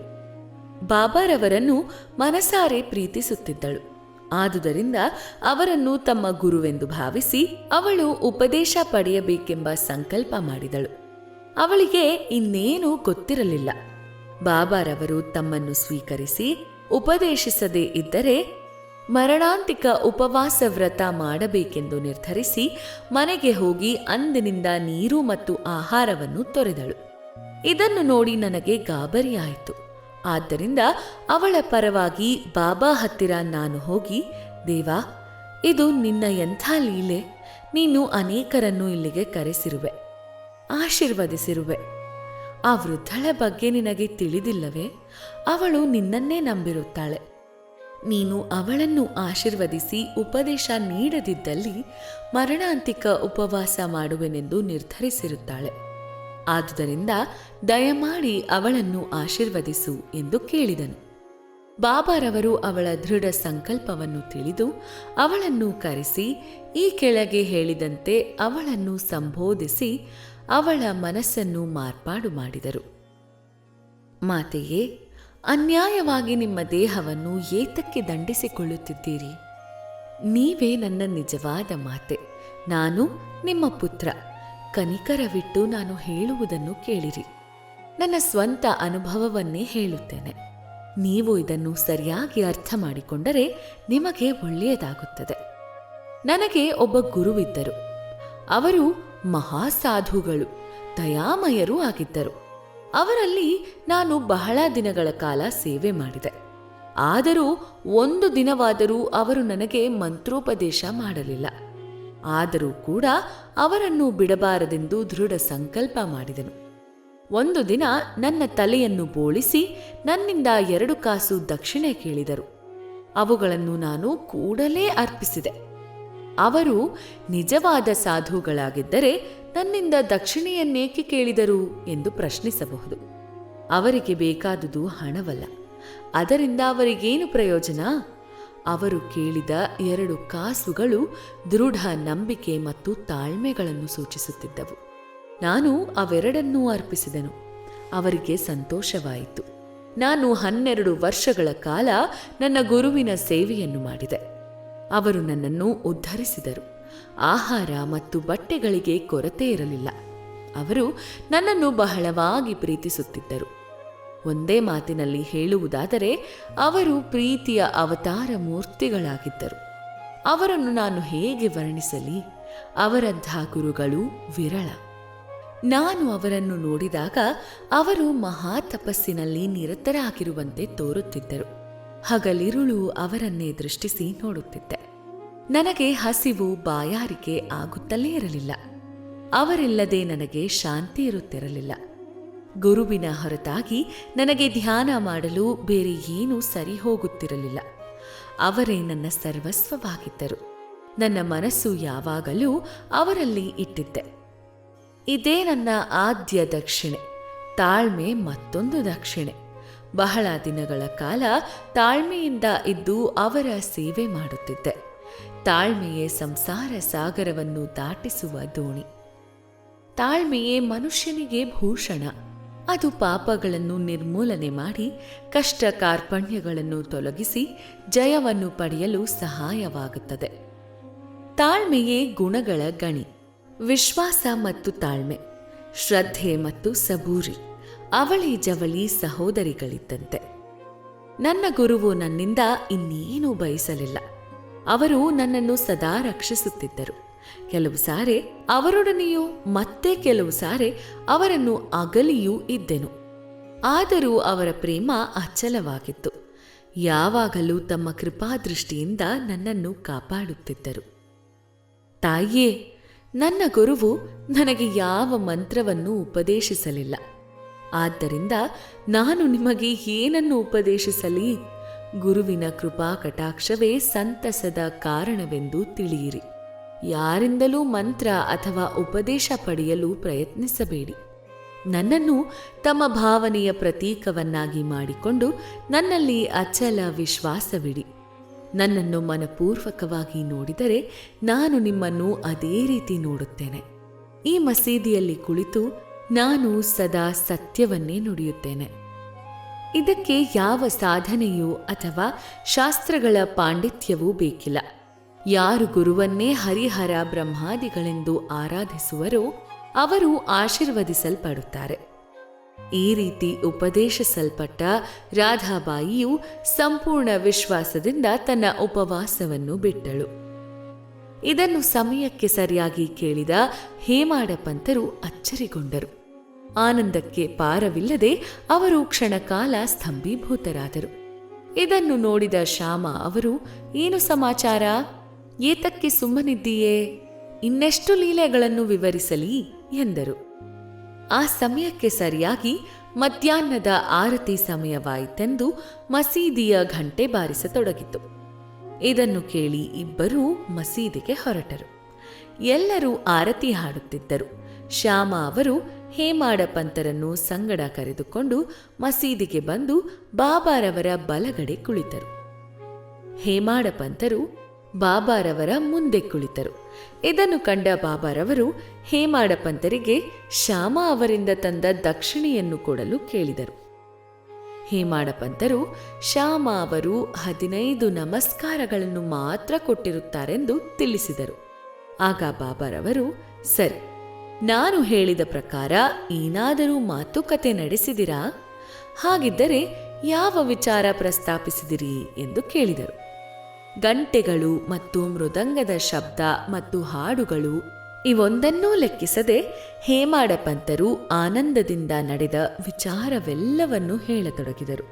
ಬಾಬಾರವರನ್ನು ಮನಸಾರೆ ಪ್ರೀತಿಸುತ್ತಿದ್ದಳು. ಆದುದರಿಂದ ಅವರನ್ನು ತಮ್ಮ ಗುರುವೆಂದು ಭಾವಿಸಿ ಅವಳು ಉಪದೇಶ ಪಡೆಯಬೇಕೆಂಬ ಸಂಕಲ್ಪ ಮಾಡಿದಳು. ಅವಳಿಗೆ ಇನ್ನೇನೂ ಗೊತ್ತಿರಲಿಲ್ಲ. ಬಾಬಾರವರು ತಮ್ಮನ್ನು ಸ್ವೀಕರಿಸಿ ಉಪದೇಶಿಸದೇ ಇದ್ದರೆ ಮರಣಾಂತಿಕ ಉಪವಾಸ ವ್ರತ ಮಾಡಬೇಕೆಂದು ನಿರ್ಧರಿಸಿ ಮನೆಗೆ ಹೋಗಿ ಅಂದಿನಿಂದ ನೀರು ಮತ್ತು ಆಹಾರವನ್ನು ತೊರೆದಳು. ಇದನ್ನು ನೋಡಿ ನನಗೆ ಗಾಬರಿಯಾಯಿತು. ಆದ್ದರಿಂದ ಅವಳ ಪರವಾಗಿ ಬಾಬಾ ಹತ್ತಿರ ನಾನು ಹೋಗಿ, ದೇವಾ, ಇದು ನಿನ್ನ ಎಂಥ ಲೀಲೆ. ನೀನು ಅನೇಕರನ್ನು ಇಲ್ಲಿಗೆ ಕರೆಸಿರುವೆ, ಆಶೀರ್ವದಿಸಿರುವೆ. ಆ ವೃದ್ಧಳ ಬಗ್ಗೆ ನಿನಗೆ ತಿಳಿದಿಲ್ಲವೇ? ಅವಳು ನಿನ್ನನ್ನೇ ನಂಬಿರುತ್ತಾಳೆ. ನೀನು ಅವಳನ್ನು ಆಶೀರ್ವದಿಸಿ ಉಪದೇಶ ನೀಡದಿದ್ದಲ್ಲಿ ಮರಣಾಂತಿಕ ಉಪವಾಸ ಮಾಡುವೆನೆಂದು ನಿರ್ಧರಿಸಿರುತ್ತಾಳೆ. ಆದುದರಿಂದ ದಯಮಾಡಿ ಅವಳನ್ನು ಆಶೀರ್ವದಿಸು ಎಂದು ಕೇಳಿದನು. ಬಾಬಾರವರು ಅವಳ ದೃಢ ಸಂಕಲ್ಪವನ್ನು ತಿಳಿದು ಅವಳನ್ನು ಕರೆಸಿ ಈ ಕೆಳಗೆ ಹೇಳಿದಂತೆ ಅವಳನ್ನು ಸಂಬೋಧಿಸಿ ಅವಳ ಮನಸ್ಸನ್ನು ಮಾರ್ಪಾಡು ಮಾಡಿದರು. ಮಾತೆಯೇ, ಅನ್ಯಾಯವಾಗಿ ನಿಮ್ಮ ದೇಹವನ್ನು ಏತಕ್ಕೆ ದಂಡಿಸಿಕೊಳ್ಳುತ್ತಿದ್ದೀರಿ? ನೀವೇ ನನ್ನ ನಿಜವಾದ ಮಾತೆ. ನಾನು ನಿಮ್ಮ ಪುತ್ರ. ಕನಿಕರವಿಟ್ಟು ನಾನು ಹೇಳುವುದನ್ನು ಕೇಳಿರಿ. ನನ್ನ ಸ್ವಂತ ಅನುಭವವನ್ನೇ ಹೇಳುತ್ತೇನೆ. ನೀವು ಇದನ್ನು ಸರಿಯಾಗಿ ಅರ್ಥ ಮಾಡಿಕೊಂಡರೆ ನಿಮಗೆ ಒಳ್ಳೆಯದಾಗುತ್ತದೆ. ನನಗೆ ಒಬ್ಬ ಗುರುವಿದ್ದರು. ಅವರು ಮಹಾಸಾಧುಗಳು, ದಯಾಮಯರೂ ಆಗಿದ್ದರು. ಅವರಲ್ಲಿ ನಾನು ಬಹಳ ದಿನಗಳ ಕಾಲ ಸೇವೆ ಮಾಡಿದೆ. ಆದರೂ ಒಂದು ದಿನವಾದರೂ ಅವರು ನನಗೆ ಮಂತ್ರೋಪದೇಶ ಮಾಡಲಿಲ್ಲ. ಆದರೂ ಕೂಡ ಅವರನ್ನು ಬಿಡಬಾರದೆಂದು ದೃಢ ಸಂಕಲ್ಪ ಮಾಡಿದನು. ಒಂದು ದಿನ ನನ್ನ ತಲೆಯನ್ನು ಬೋಳಿಸಿ ನನ್ನಿಂದ 2 ಕಾಸು ದಕ್ಷಿಣೆ ಕೇಳಿದರು. ಅವುಗಳನ್ನು ನಾನು ಕೂಡಲೇ ಅರ್ಪಿಸಿದೆ. ಅವರು ನಿಜವಾದ ಸಾಧುಗಳಾಗಿದ್ದರೆ ನನ್ನಿಂದ ದಕ್ಷಿಣೆಯನ್ನೇಕೆ ಕೇಳಿದರು ಎಂದು ಪ್ರಶ್ನಿಸಬಹುದು. ಅವರಿಗೆ ಬೇಕಾದುದು ಹಣವಲ್ಲ. ಅದರಿಂದ ಅವರಿಗೇನು ಪ್ರಯೋಜನ? ಅವರು ಕೇಳಿದ 2 ಕಾಸುಗಳು ದೃಢ ನಂಬಿಕೆ ಮತ್ತು ತಾಳ್ಮೆಗಳನ್ನು ಸೂಚಿಸುತ್ತಿದ್ದವು. ನಾನು ಅವೆರಡನ್ನೂ ಅರ್ಪಿಸಿದೆನು. ಅವರಿಗೆ ಸಂತೋಷವಾಯಿತು. ನಾನು 12 ವರ್ಷಗಳ ಕಾಲ ನನ್ನ ಗುರುವಿನ ಸೇವೆಯನ್ನು ಮಾಡಿದೆ. ಅವರು ನನ್ನನ್ನು ಉದ್ಧರಿಸಿದರು. ಆಹಾರ ಮತ್ತು ಬಟ್ಟೆಗಳಿಗೆ ಕೊರತೆ ಇರಲಿಲ್ಲ. ಅವರು ನನ್ನನ್ನು ಬಹಳವಾಗಿ ಪ್ರೀತಿಸುತ್ತಿದ್ದರು. ಒಂದೇ ಮಾತಿನಲ್ಲಿ ಹೇಳುವುದಾದರೆ ಅವರು ಪ್ರೀತಿಯ ಅವತಾರ ಮೂರ್ತಿಗಳಾಗಿದ್ದರು. ಅವರನ್ನು ನಾನು ಹೇಗೆ ವರ್ಣಿಸಲಿ? ಅವರಂಥ ಗುರುಗಳು ವಿರಳ. ನಾನು ಅವರನ್ನು ನೋಡಿದಾಗ ಅವರು ಮಹಾ ತಪಸ್ಸಿನಲ್ಲಿ ನಿರತರಾಗಿರುವಂತೆ ತೋರುತ್ತಿದ್ದರು. ಹಗಲಿರುಳು ಅವರನ್ನೇ ದೃಷ್ಟಿಸಿ ನೋಡುತ್ತಿದ್ದೆ. ನನಗೆ ಹಸಿವು, ಬಾಯಾರಿಕೆ ಆಗುತ್ತಲೇ ಇರಲಿಲ್ಲ. ಅವರಿಲ್ಲದೆ ನನಗೆ ಶಾಂತಿ ಇರುತ್ತಿರಲಿಲ್ಲ. ಗುರುವಿನ ಹೊರತಾಗಿ ನನಗೆ ಧ್ಯಾನ ಮಾಡಲು ಬೇರೆ ಏನೂ ಸರಿ ಹೋಗುತ್ತಿರಲಿಲ್ಲ. ಅವರೇ ನನ್ನ ಸರ್ವಸ್ವವಾಗಿದ್ದರು. ನನ್ನ ಮನಸ್ಸು ಯಾವಾಗಲೂ ಅವರಲ್ಲಿ ಇಟ್ಟಿದ್ದೆ. ಇದೇ ನನ್ನ ಆದ್ಯ ದಕ್ಷಿಣೆ. ತಾಳ್ಮೆ ಮತ್ತೊಂದು ದಕ್ಷಿಣೆ. ಬಹಳ ದಿನಗಳ ಕಾಲ ತಾಳ್ಮೆಯಿಂದ ಇದ್ದು ಅವರ ಸೇವೆ ಮಾಡುತ್ತಿದ್ದೆ. ತಾಳ್ಮೆಯೇ ಸಂಸಾರ ಸಾಗರವನ್ನು ದಾಟಿಸುವ ದೋಣಿ. ತಾಳ್ಮೆಯೇ ಮನುಷ್ಯನಿಗೆ ಭೂಷಣ. ಅದು ಪಾಪಗಳನ್ನು ನಿರ್ಮೂಲನೆ ಮಾಡಿ ಕಷ್ಟ ಕಾರ್ಪಣ್ಯಗಳನ್ನು ತೊಲಗಿಸಿ ಜಯವನ್ನು ಪಡೆಯಲು ಸಹಾಯವಾಗುತ್ತದೆ. ತಾಳ್ಮೆಯೇ ಗುಣಗಳ ಗಣಿ. ವಿಶ್ವಾಸ ಮತ್ತು ತಾಳ್ಮೆ, ಶ್ರದ್ಧೆ ಮತ್ತು ಸಬೂರಿ ಅವಳಿ ಜವಳಿ ಸಹೋದರಿಗಳಿದ್ದಂತೆ. ನನ್ನ ಗುರುವು ನನ್ನಿಂದ ಇನ್ನೇನೂ ಬಯಸಲಿಲ್ಲ. ಅವರು ನನ್ನನ್ನು ಸದಾ ರಕ್ಷಿಸುತ್ತಿದ್ದರು. ಕೆಲವು ಸಾರೆ ಅವರೊಡನೆಯೂ ಮತ್ತೆ ಕೆಲವು ಸಾರೆ ಅವರನ್ನು ಅಗಲಿಯೂ ಇದ್ದೆನು. ಆದರೂ ಅವರ ಪ್ರೇಮ ಅಚಲವಾಗಿತ್ತು. ಯಾವಾಗಲೂ ತಮ್ಮ ಕೃಪಾದೃಷ್ಟಿಯಿಂದ ನನ್ನನ್ನು ಕಾಪಾಡುತ್ತಿದ್ದರು. ತಾಯಿಯೇ, ನನ್ನ ಗುರುವು ನನಗೆ ಯಾವ ಮಂತ್ರವನ್ನು ಉಪದೇಶಿಸಲಿಲ್ಲ. ಆದ್ದರಿಂದ ನಾನು ನಿಮಗೆ ಏನನ್ನು ಉಪದೇಶಿಸಲಿ? ಗುರುವಿನ ಕೃಪಾ ಕಟಾಕ್ಷವೇ ಸಂತಸದ ಕಾರಣವೆಂದು ತಿಳಿಯಿರಿ. ಯಾರಿಂದಲೂ ಮಂತ್ರ ಅಥವಾ ಉಪದೇಶ ಪಡೆಯಲು ಪ್ರಯತ್ನಿಸಬೇಡಿ. ನನ್ನನ್ನು ತಮ್ಮ ಭಾವನೆಯ ಪ್ರತೀಕವನ್ನಾಗಿ ಮಾಡಿಕೊಂಡು ನನ್ನಲ್ಲಿ ಅಚಲ ವಿಶ್ವಾಸವಿಡಿ. ನನ್ನನ್ನು ಮನಪೂರ್ವಕವಾಗಿ ನೋಡಿದರೆ ನಾನು ನಿಮ್ಮನ್ನು ಅದೇ ರೀತಿ ನೋಡುತ್ತೇನೆ. ಈ ಮಸೀದಿಯಲ್ಲಿ ಕುಳಿತು ನಾನು ಸದಾ ಸತ್ಯವನ್ನೇ ನುಡಿಯುತ್ತೇನೆ. ಇದಕ್ಕೆ ಯಾವ ಸಾಧನೆಯೂ ಅಥವಾ ಶಾಸ್ತ್ರಗಳ ಪಾಂಡಿತ್ಯವೂ ಬೇಕಿಲ್ಲ. ಯಾರು ಗುರುವನ್ನೇ ಹರಿಹರ ಬ್ರಹ್ಮಾದಿಗಳೆಂದು ಆರಾಧಿಸುವರೋ ಅವರು ಆಶೀರ್ವದಿಸಲ್ಪಡುತ್ತಾರೆ. ಈ ರೀತಿ ಉಪದೇಶಿಸಲ್ಪಟ್ಟ ರಾಧಾಬಾಯಿಯು ಸಂಪೂರ್ಣ ವಿಶ್ವಾಸದಿಂದ ತನ್ನ ಉಪವಾಸವನ್ನು ಬಿಟ್ಟಳು. ಇದನ್ನು ಸಮಯಕ್ಕೆ ಸರಿಯಾಗಿ ಕೇಳಿದ ಹೇಮಾಡ ಪಂತರು ಅಚ್ಚರಿಗೊಂಡರು. ಆನಂದಕ್ಕೆ ಪಾರವಿಲ್ಲದೆ ಅವರು ಕ್ಷಣಕಾಲ ಸ್ತಂಭೀಭೂತರಾದರು. ಇದನ್ನು ನೋಡಿದ ಶ್ಯಾಮ ಅವರು, ಏನು ಸಮಾಚಾರ? ಏತಕ್ಕೆ ಸುಮ್ಮನಿದ್ದೀಯೇ? ಇನ್ನೆಷ್ಟು ಲೀಲೆಗಳನ್ನು ವಿವರಿಸಲಿ ಎಂದರು. ಆ ಸಮಯಕ್ಕೆ ಸರಿಯಾಗಿ ಮಧ್ಯಾಹ್ನದ ಆರತಿ ಸಮಯವಾಯಿತೆಂದು ಮಸೀದಿಯ ಘಂಟೆ ಬಾರಿಸತೊಡಗಿತು. ಇದನ್ನು ಕೇಳಿ ಇಬ್ಬರೂ ಮಸೀದಿಗೆ ಹೊರಟರು. ಎಲ್ಲರೂ ಆರತಿ ಹಾಡುತ್ತಿದ್ದರು. ಶ್ಯಾಮ ಅವರು ಹೇಮಾಡ ಪಂತರನ್ನು ಸಂಗಡ ಕರೆದುಕೊಂಡು ಮಸೀದಿಗೆ ಬಂದು ಬಾಬಾರವರ ಬಲಗಡೆ ಕುಳಿತರು. ಹೇಮಾಡ ಪಂತರು ಬಾಬಾರವರ ಮುಂದೆ ಕುಳಿತರು. ಇದನ್ನು ಕಂಡ ಬಾಬಾರವರು ಹೇಮಾಡ ಪಂತರಿಗೆ ಶ್ಯಾಮ ಅವರಿಂದ ತಂದ ದಕ್ಷಿಣೆಯನ್ನು ಕೊಡಲು ಕೇಳಿದರು. ಹೇಮಾಡ ಪಂತರು ಶ್ಯಾಮ ಅವರು 15 ನಮಸ್ಕಾರಗಳನ್ನು ಮಾತ್ರ ಕೊಟ್ಟಿರುತ್ತಾರೆಂದು ತಿಳಿಸಿದರು. ಆಗ ಬಾಬಾರವರು, ಸರಿ, ನಾನು ಹೇಳಿದ ಪ್ರಕಾರ ಏನಾದರೂ ಮಾತುಕತೆ ನಡೆಸಿದಿರಾ? ಹಾಗಿದ್ದರೆ ಯಾವ ವಿಚಾರ ಪ್ರಸ್ತಾಪಿಸಿದಿರಿ ಎಂದು ಕೇಳಿದರು. ಗಂಟೆಗಳು ಮತ್ತು ಮೃದಂಗದ ಶಬ್ದ ಮತ್ತು ಹಾಡುಗಳು ಇವೊಂದನ್ನೂ ಲೆಕ್ಕಿಸದೆ ಹೇಮಾಡ ಪಂತರು ಆನಂದದಿಂದ ನಡೆದ ವಿಚಾರವೆಲ್ಲವನ್ನೂ ಹೇಳತೊಡಗಿದರು.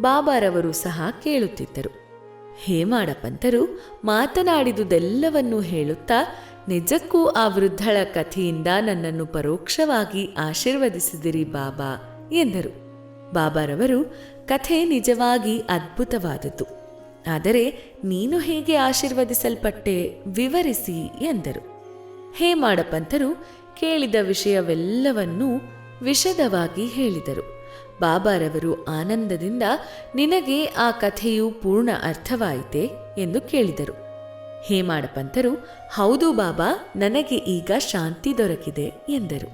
ಬಾಬಾರವರು ಸಹ ಕೇಳುತ್ತಿದ್ದರು. ಹೇಮಾಡ ಪಂತರು ಮಾತನಾಡಿದುದೆಲ್ಲವನ್ನೂ ಹೇಳುತ್ತಾ, ನಿಜಕ್ಕೂ ಆ ವೃದ್ಧಳ ಕಥೆಯಿಂದ ನನ್ನನ್ನು ಪರೋಕ್ಷವಾಗಿ ಆಶೀರ್ವದಿಸಿದಿರಿ ಬಾಬಾ ಎಂದರು. ಬಾಬಾರವರು, ಕಥೆ ನಿಜವಾಗಿ ಅದ್ಭುತವಾದದ್ದು. ಆದರೆ ನೀನು ಹೇಗೆ ಆಶೀರ್ವದಿಸಲ್ಪಟ್ಟೆ, ವಿವರಿಸಿ ಎಂದರು. ಹೇಮಾಡ ಪಂತರು ಕೇಳಿದ ವಿಷಯವೆಲ್ಲವನ್ನೂ ವಿಶದವಾಗಿ ಹೇಳಿದರು. ಬಾಬಾರವರು ಆನಂದದಿಂದ, ನಿನಗೆ ಆ ಕಥೆಯು ಪೂರ್ಣ ಅರ್ಥವಾಯಿತೆ ಎಂದು ಕೇಳಿದರು. ಹೇಮಾಡ ಪಂತರು, ಹೌದು ಬಾಬಾ, ನನಗೆ ಈಗ ಶಾಂತಿ ದೊರಕಿದೆ ಎಂದರು.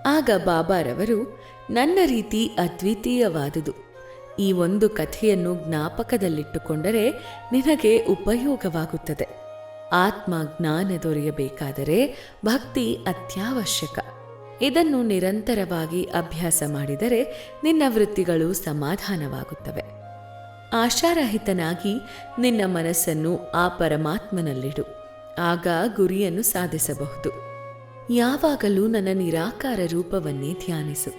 ಆಗ ಬಾಬಾರವರು, ನನ್ನ ರೀತಿ ಅದ್ವಿತೀಯವಾದುದು. ಈ ಒಂದು ಕಥೆಯನ್ನು ಜ್ಞಾಪಕದಲ್ಲಿಟ್ಟುಕೊಂಡರೆ ನಿನಗೆ ಉಪಯೋಗವಾಗುತ್ತದೆ. ಆತ್ಮ ಜ್ಞಾನ ದೊರೆಯಬೇಕಾದರೆ ಭಕ್ತಿ ಅತ್ಯವಶ್ಯಕ. ಇದನ್ನು ನಿರಂತರವಾಗಿ ಅಭ್ಯಾಸ ಮಾಡಿದರೆ ನಿನ್ನ ವೃತ್ತಿಗಳು ಸಮಾಧಾನವಾಗುತ್ತವೆ. ಆಶಾರಹಿತನಾಗಿ ನಿನ್ನ ಮನಸ್ಸನ್ನು ಆ ಪರಮಾತ್ಮನಲ್ಲಿಡು. ಆಗ ಗುರಿಯನ್ನು ಸಾಧಿಸಬಹುದು. ಯಾವಾಗಲೂ ನನ್ನ ನಿರಾಕಾರ ರೂಪವನ್ನೇ ಧ್ಯಾನಿಸು.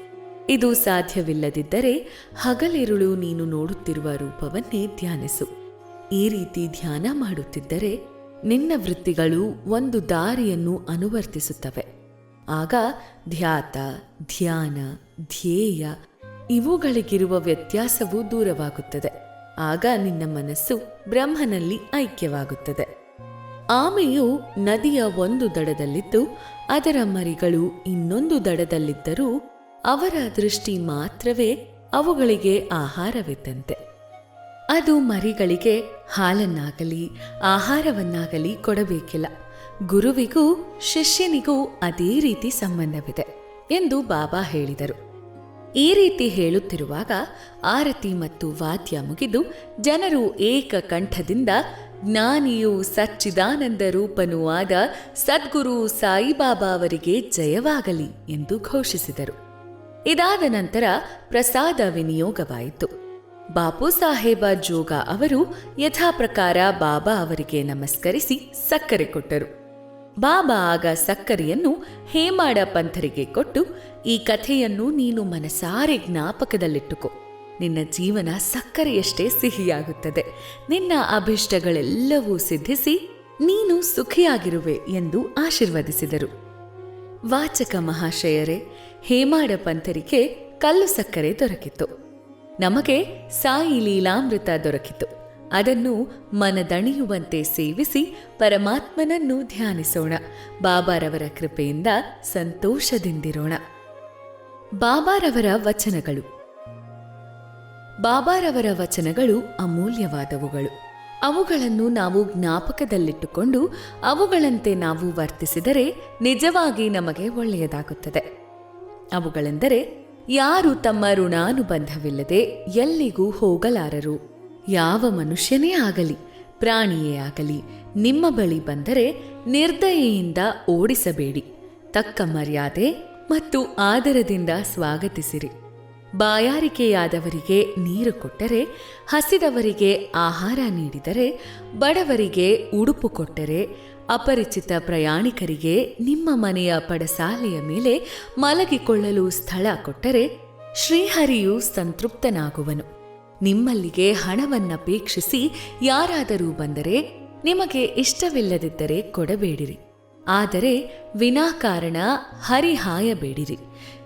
ಇದು ಸಾಧ್ಯವಿಲ್ಲದಿದ್ದರೆ ಹಗಲಿರುಳು ನೀನು ನೋಡುತ್ತಿರುವ ರೂಪವನ್ನೇ ಧ್ಯಾನಿಸು. ಈ ರೀತಿ ಧ್ಯಾನ ಮಾಡುತ್ತಿದ್ದರೆ ನಿನ್ನ ವೃತ್ತಿಗಳು ಒಂದು ದಾರಿಯನ್ನು ಅನುವರ್ತಿಸುತ್ತವೆ. ಆಗ ಧ್ಯಾತ, ಧ್ಯಾನ, ಧ್ಯೇಯ ಇವುಗಳಿಗಿರುವ ವ್ಯತ್ಯಾಸವೂ ದೂರವಾಗುತ್ತದೆ. ಆಗ ನಿನ್ನ ಮನಸ್ಸು ಬ್ರಹ್ಮನಲ್ಲಿ ಐಕ್ಯವಾಗುತ್ತದೆ. ಆಮೆಯು ನದಿಯ ಒಂದು ದಡದಲ್ಲಿದ್ದು ಅದರ ಮರಿಗಳು ಇನ್ನೊಂದು ದಡದಲ್ಲಿದ್ದರೂ ಅವರ ದೃಷ್ಟಿ ಮಾತ್ರವೇ ಅವುಗಳಿಗೆ ಆಹಾರವಿದ್ದಂತೆ. ಅದು ಮರಿಗಳಿಗೆ ಹಾಲನ್ನಾಗಲಿ ಆಹಾರವನ್ನಾಗಲಿ ಕೊಡಬೇಕಿಲ್ಲ. ಗುರುವಿಗೂ ಶಿಷ್ಯನಿಗೂ ಅದೇ ರೀತಿ ಸಂಬಂಧವಿದೆ ಎಂದು ಬಾಬಾ ಹೇಳಿದರು. ಈ ರೀತಿ ಹೇಳುತ್ತಿರುವಾಗ ಆರತಿ ಮತ್ತು ವಾದ್ಯ ಮುಗಿದು ಜನರು ಏಕಕಂಠದಿಂದ ಜ್ಞಾನಿಯೂ ಸಚ್ಚಿದಾನಂದ ರೂಪನೂ ಆದ ಸದ್ಗುರು ಸಾಯಿಬಾಬಾ ಅವರಿಗೆ ಜಯವಾಗಲಿ ಎಂದು ಘೋಷಿಸಿದರು. ಇದಾದ ನಂತರ ಪ್ರಸಾದ ವಿನಿಯೋಗವಾಯಿತು. ಬಾಪು ಸಾಹೇಬ ಜೋಗ ಅವರು ಯಥಾಪ್ರಕಾರ ಬಾಬಾ ಅವರಿಗೆ ನಮಸ್ಕರಿಸಿ ಸಕ್ಕರೆ ಕೊಟ್ಟರು. ಬಾಬಾ ಆಗ ಸಕ್ಕರೆಯನ್ನು ಹೇಮಾಡ ಪಂಥರಿಗೆ ಕೊಟ್ಟು, ಈ ಕಥೆಯನ್ನು ನೀನು ಮನಸಾರೆ ಜ್ಞಾಪಕದಲ್ಲಿಟ್ಟುಕೋ. ನಿನ್ನ ಜೀವನ ಸಕ್ಕರೆಯಷ್ಟೇ ಸಿಹಿಯಾಗುತ್ತದೆ. ನಿನ್ನ ಅಭಿಷ್ಟಗಳೆಲ್ಲವೂ ಸಿದ್ಧಿಸಿ ನೀನು ಸುಖಿಯಾಗಿರುವೆ ಎಂದು ಆಶೀರ್ವದಿಸಿದರು. ವಾಚಕ ಮಹಾಶಯರೇ, ಹೇಮಾಡ ಪಂಥರಿಗೆ ಕಲ್ಲು ಸಕ್ಕರೆ ದೊರಕಿತು. ನಮಗೆ ಸಾಯಿ ಲೀಲಾಮೃತ ದೊರಕಿತು. ಅದನ್ನು ಮನದಣಿಯುವಂತೆ ಸೇವಿಸಿ ಪರಮಾತ್ಮನನ್ನು ಧ್ಯಾನಿಸೋಣ. ಬಾಬಾರವರ ಕೃಪೆಯಿಂದ ಸಂತೋಷದಿಂದಿರೋಣ. ಬಾಬಾರವರ ವಚನಗಳು. ಬಾಬಾರವರ ವಚನಗಳು ಅಮೂಲ್ಯವಾದವುಗಳು. ಅವುಗಳನ್ನು ನಾವು ಜ್ಞಾಪಕದಲ್ಲಿಟ್ಟುಕೊಂಡು ಅವುಗಳಂತೆ ನಾವು ವರ್ತಿಸಿದರೆ ನಿಜವಾಗಿ ನಮಗೆ ಒಳ್ಳೆಯದಾಗುತ್ತದೆ. ಅವುಗಳೆಂದರೆ, ಯಾರು ತಮ್ಮ ಋಣಾನುಬಂಧವಿಲ್ಲದೆ ಎಲ್ಲಿಗೂ ಹೋಗಲಾರರು. ಯಾವ ಮನುಷ್ಯನೇ ಆಗಲಿ ಪ್ರಾಣಿಯೇ ಆಗಲಿ ನಿಮ್ಮ ಬಳಿ ಬಂದರೆ ನಿರ್ದಯೆಯಿಂದ ಓಡಿಸಬೇಡಿ. ತಕ್ಕ ಮರ್ಯಾದೆ ಮತ್ತು ಆದರದಿಂದ ಸ್ವಾಗತಿಸಿರಿ. ಬಾಯಾರಿಕೆಯಾದವರಿಗೆ ನೀರು ಕೊಟ್ಟರೆ, ಹಸಿದವರಿಗೆ ಆಹಾರ ನೀಡಿದರೆ, ಬಡವರಿಗೆ ಉಡುಪು ಕೊಟ್ಟರೆ, ಅಪರಿಚಿತ ಪ್ರಯಾಣಿಕರಿಗೆ ನಿಮ್ಮ ಮನೆಯ ಪಡಸಾಲೆಯ ಮೇಲೆ ಮಲಗಿಕೊಳ್ಳಲು ಸ್ಥಳ ಕೊಟ್ಟರೆ ಶ್ರೀಹರಿಯು ಸಂತೃಪ್ತನಾಗುವನು. ನಿಮ್ಮಲ್ಲಿಗೆ ಹಣವನ್ನಪೇಕ್ಷಿಸಿ ಯಾರಾದರೂ ಬಂದರೆ ನಿಮಗೆ ಇಷ್ಟವಿಲ್ಲದಿದ್ದರೆ ಕೊಡಬೇಡಿರಿ. ಆದರೆ ವಿನಾಕಾರಣ ಹರಿಹಾಯಬೇಡಿರಿ.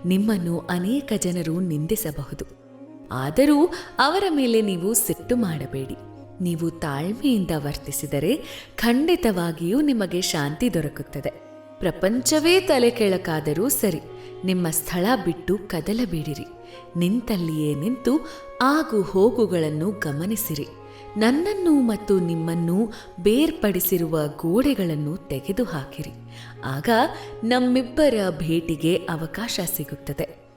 ನಿಮ್ಮನ್ನು ಅನೇಕ ಜನರು ನಿಂದಿಸಬಹುದು. ಆದರೂ ಅವರ ಮೇಲೆ ನೀವು ಸಿಟ್ಟು ಮಾಡಬೇಡಿ. ನೀವು ತಾಳ್ಮೆಯಿಂದ ವರ್ತಿಸಿದರೆ ಖಂಡಿತವಾಗಿಯೂ ನಿಮಗೆ ಶಾಂತಿ ದೊರಕುತ್ತದೆ. ಪ್ರಪಂಚವೇ ತಲೆ ಕೆಳಕಾದರೂ ಸರಿ, ನಿಮ್ಮ ಸ್ಥಳ ಬಿಟ್ಟು ಕದಲಬೇಡಿರಿ. ನಿಂತಲ್ಲಿಯೇ ನಿಂತು ಆಗು ಹೋಗುಗಳನ್ನು ಗಮನಿಸಿರಿ. ನನ್ನನ್ನು ಮತ್ತು ನಿಮ್ಮನ್ನು ಬೇರ್ಪಡಿಸಿರುವ ಗೋಡೆಗಳನ್ನು ತೆಗೆದುಹಾಕಿರಿ. ಆಗ ನಮ್ಮಿಬ್ಬರ ಭೇಟಿಗೆ ಅವಕಾಶ ಸಿಗುತ್ತದೆ.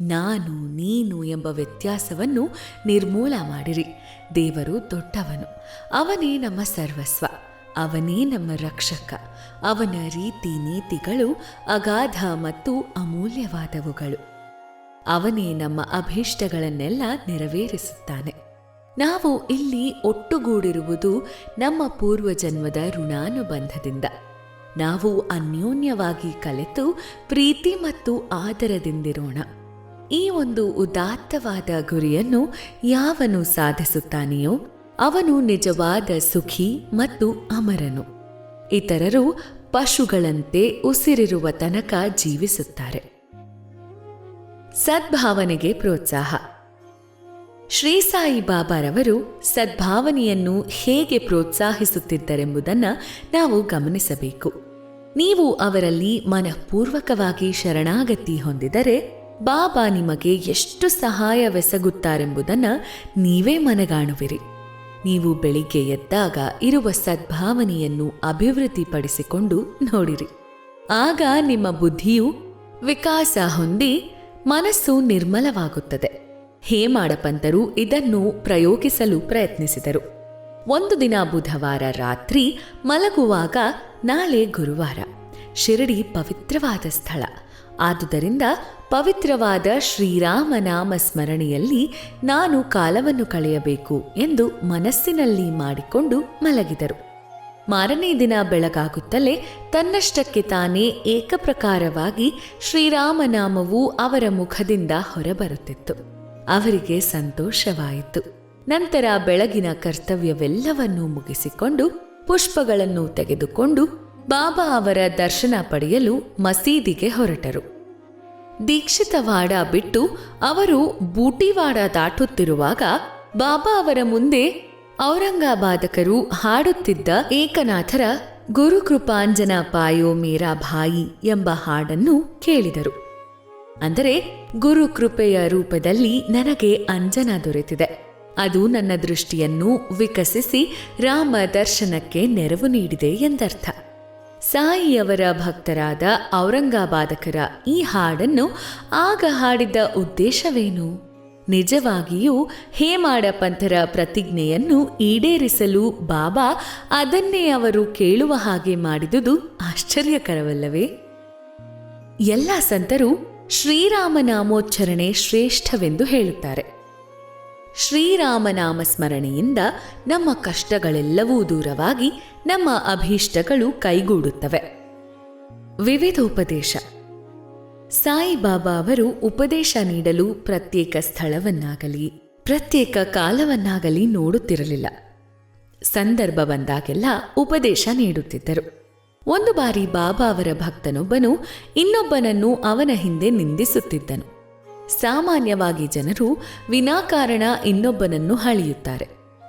ನಾನು ನೀನು ಎಂಬ ವ್ಯತ್ಯಾಸವನ್ನು ನಿರ್ಮೂಲ ಮಾಡಿರಿ. ದೇವರು ದೊಡ್ಡವನು. ಅವನೇ ನಮ್ಮ ಸರ್ವಸ್ವ. ಅವನೇ ನಮ್ಮ ರಕ್ಷಕ. ಅವನ ರೀತಿ ನೀತಿಗಳು ಅಗಾಧ ಮತ್ತು ಅಮೂಲ್ಯವಾದವುಗಳು. ಅವನೇ ನಮ್ಮ ಅಭೀಷ್ಟಗಳನ್ನೆಲ್ಲ ನೆರವೇರಿಸುತ್ತಾನೆ. ನಾವು ಇಲ್ಲಿ ಒಟ್ಟುಗೂಡಿರುವುದು ನಮ್ಮ ಪೂರ್ವಜನ್ಮದ ಋಣಾನುಬಂಧದಿಂದ. ನಾವು ಅನ್ಯೋನ್ಯವಾಗಿ ಕಲೆತು ಪ್ರೀತಿ ಮತ್ತು ಆದರದಿಂದಿರೋಣ. ಈ ಒಂದು ಉದಾತ್ತವಾದ ಗುರಿಯನ್ನು ಯಾವನು ಸಾಧಿಸುತ್ತಾನೆಯೋ ಅವನು ನಿಜವಾದ ಸುಖಿ ಮತ್ತು ಅಮರನು. ಇತರರು ಪಶುಗಳಂತೆ ಉಸಿರಿರುವ ತನಕ ಜೀವಿಸುತ್ತಾರೆ. ಸದ್ಭಾವನೆಗೆ ಪ್ರೋತ್ಸಾಹ. ಶ್ರೀ ಸಾಯಿ ಬಾಬಾರವರು ಸದ್ಭಾವನೆಯನ್ನು ಹೇಗೆ ಪ್ರೋತ್ಸಾಹಿಸುತ್ತಿದ್ದರೆಂಬುದನ್ನು ನಾವು ಗಮನಿಸಬೇಕು. ನೀವು ಅವರಲ್ಲಿ ಮನಃಪೂರ್ವಕವಾಗಿ ಶರಣಾಗತಿ ಹೊಂದಿದರೆ ಬಾಬಾ ನಿಮಗೆ ಎಷ್ಟು ಸಹಾಯವೆಸಗುತ್ತಾರೆಂಬುದನ್ನು ನೀವೇ ಮನಗಾಣುವಿರಿ. ನೀವು ಬೆಳಿಗ್ಗೆ ಎದ್ದಾಗ ಇರುವ ಸದ್ಭಾವನೆಯನ್ನು ಅಭಿವೃದ್ಧಿಪಡಿಸಿಕೊಂಡು ನೋಡಿರಿ. ಆಗ ನಿಮ್ಮ ಬುದ್ಧಿಯು ವಿಕಾಸ ಹೊಂದಿ ಮನಸ್ಸು ನಿರ್ಮಲವಾಗುತ್ತದೆ. ಹೇಮಾಡ ಪಂತರು ಇದನ್ನು ಪ್ರಯೋಗಿಸಲು ಪ್ರಯತ್ನಿಸಿದರು. ಒಂದು ದಿನ ಬುಧವಾರ ರಾತ್ರಿ ಮಲಗುವಾಗ, ನಾಳೆ ಗುರುವಾರ, ಶಿರಡಿ ಪವಿತ್ರವಾದ ಸ್ಥಳ, ಆದುದರಿಂದ ಪವಿತ್ರವಾದ ಶ್ರೀರಾಮನಾಮ ಸ್ಮರಣೆಯಲ್ಲಿ ನಾನು ಕಾಲವನ್ನು ಕಳೆಯಬೇಕು ಎಂದು ಮನಸ್ಸಿನಲ್ಲಿ ಮಾಡಿಕೊಂಡು ಮಲಗಿದರು. ಮಾರನೇ ದಿನ ಬೆಳಗಾಗುತ್ತಲೇ ತನ್ನಷ್ಟಕ್ಕೆ ತಾನೇ ಏಕಪ್ರಕಾರವಾಗಿ ಶ್ರೀರಾಮನಾಮವು ಅವರ ಮುಖದಿಂದ ಹೊರಬರುತ್ತಿತ್ತು. ಅವರಿಗೆ ಸಂತೋಷವಾಯಿತು. ನಂತರ ಬೆಳಗಿನ ಕರ್ತವ್ಯವೆಲ್ಲವನ್ನೂ ಮುಗಿಸಿಕೊಂಡು ಪುಷ್ಪಗಳನ್ನು ತೆಗೆದುಕೊಂಡು ಬಾಬಾ ಅವರ ದರ್ಶನ ಪಡೆಯಲು ಮಸೀದಿಗೆ ಹೊರಟರು. ದೀಕ್ಷಿತವಾಡ ಬಿಟ್ಟು ಅವರು ಬೂಟಿವಾಡ ದಾಟುತ್ತಿರುವಾಗ ಬಾಬಾ ಅವರ ಮುಂದೆ ಔರಂಗಾಬಾದಕರು ಹಾಡುತ್ತಿದ್ದ ಏಕನಾಥರ ಗುರುಕೃಪಾಂಜನ ಪಾಯೋ ಮೇರಾ ಭಾಯಿ ಎಂಬ ಹಾಡನ್ನು ಕೇಳಿದರು. ಅಂದರೆ ಗುರು ಕೃಪೆಯ ರೂಪದಲ್ಲಿ ನನಗೆ ಅಂಜನ ದೊರೆತಿದೆ. ಅದು ನನ್ನ ದೃಷ್ಟಿಯನ್ನು ವಿಕಸಿಸಿ ರಾಮ ದರ್ಶನಕ್ಕೆ ನೆರವು ನೀಡಿದೆ ಎಂದರ್ಥ. ಸಾಯಿಯವರ ಭಕ್ತರಾದ ಔರಂಗಾಬಾದಕರ ಈ ಹಾಡನ್ನು ಆಗ ಹಾಡಿದ್ದ ಉದ್ದೇಶವೇನು? ನಿಜವಾಗಿಯೂ ಹೇಮಾಡ ಪಂಥರ ಪ್ರತಿಜ್ಞೆಯನ್ನು ಈಡೇರಿಸಲು ಬಾಬಾ ಅದನ್ನೇ ಅವರು ಕೇಳುವ ಹಾಗೆ ಮಾಡಿದುದು ಆಶ್ಚರ್ಯಕರವಲ್ಲವೇ? ಎಲ್ಲ ಸಂತರು ಶ್ರೀರಾಮನಾಮೋಚ್ಚರಣೆ ಶ್ರೇಷ್ಠವೆಂದು ಹೇಳುತ್ತಾರೆ. ಶ್ರೀರಾಮನಾಮ ಸ್ಮರಣೆಯಿಂದ ನಮ್ಮ ಕಷ್ಟಗಳೆಲ್ಲವೂ ದೂರವಾಗಿ ನಮ್ಮ ಅಭೀಷ್ಟಗಳು ಕೈಗೂಡುತ್ತವೆ. ವಿವಿಧೋಪದೇಶ. ಸಾಯಿಬಾಬಾ ಅವರು ಉಪದೇಶ ನೀಡಲು ಪ್ರತ್ಯೇಕ ಸ್ಥಳವನ್ನಾಗಲಿ ಪ್ರತ್ಯೇಕ ಕಾಲವನ್ನಾಗಲಿ ನೋಡುತ್ತಿರಲಿಲ್ಲ. ಸಂದರ್ಭ ಬಂದಾಗೆಲ್ಲ ಉಪದೇಶ ನೀಡುತ್ತಿದ್ದರು. ಒಂದು ಬಾರಿ ಬಾಬಾ ಅವರ ಭಕ್ತನೊಬ್ಬನು ಇನ್ನೊಬ್ಬನನ್ನು ಅವನ ಹಿಂದೆ ನಿಂದಿಸುತ್ತಿದ್ದನು. ಸಾಮಾನ್ಯವಾಗಿ ಜನರು ವಿನಾಕಾರಣ ಇನ್ನೊಬ್ಬನನ್ನು ಹಳೆಯುತ್ತಾರೆ.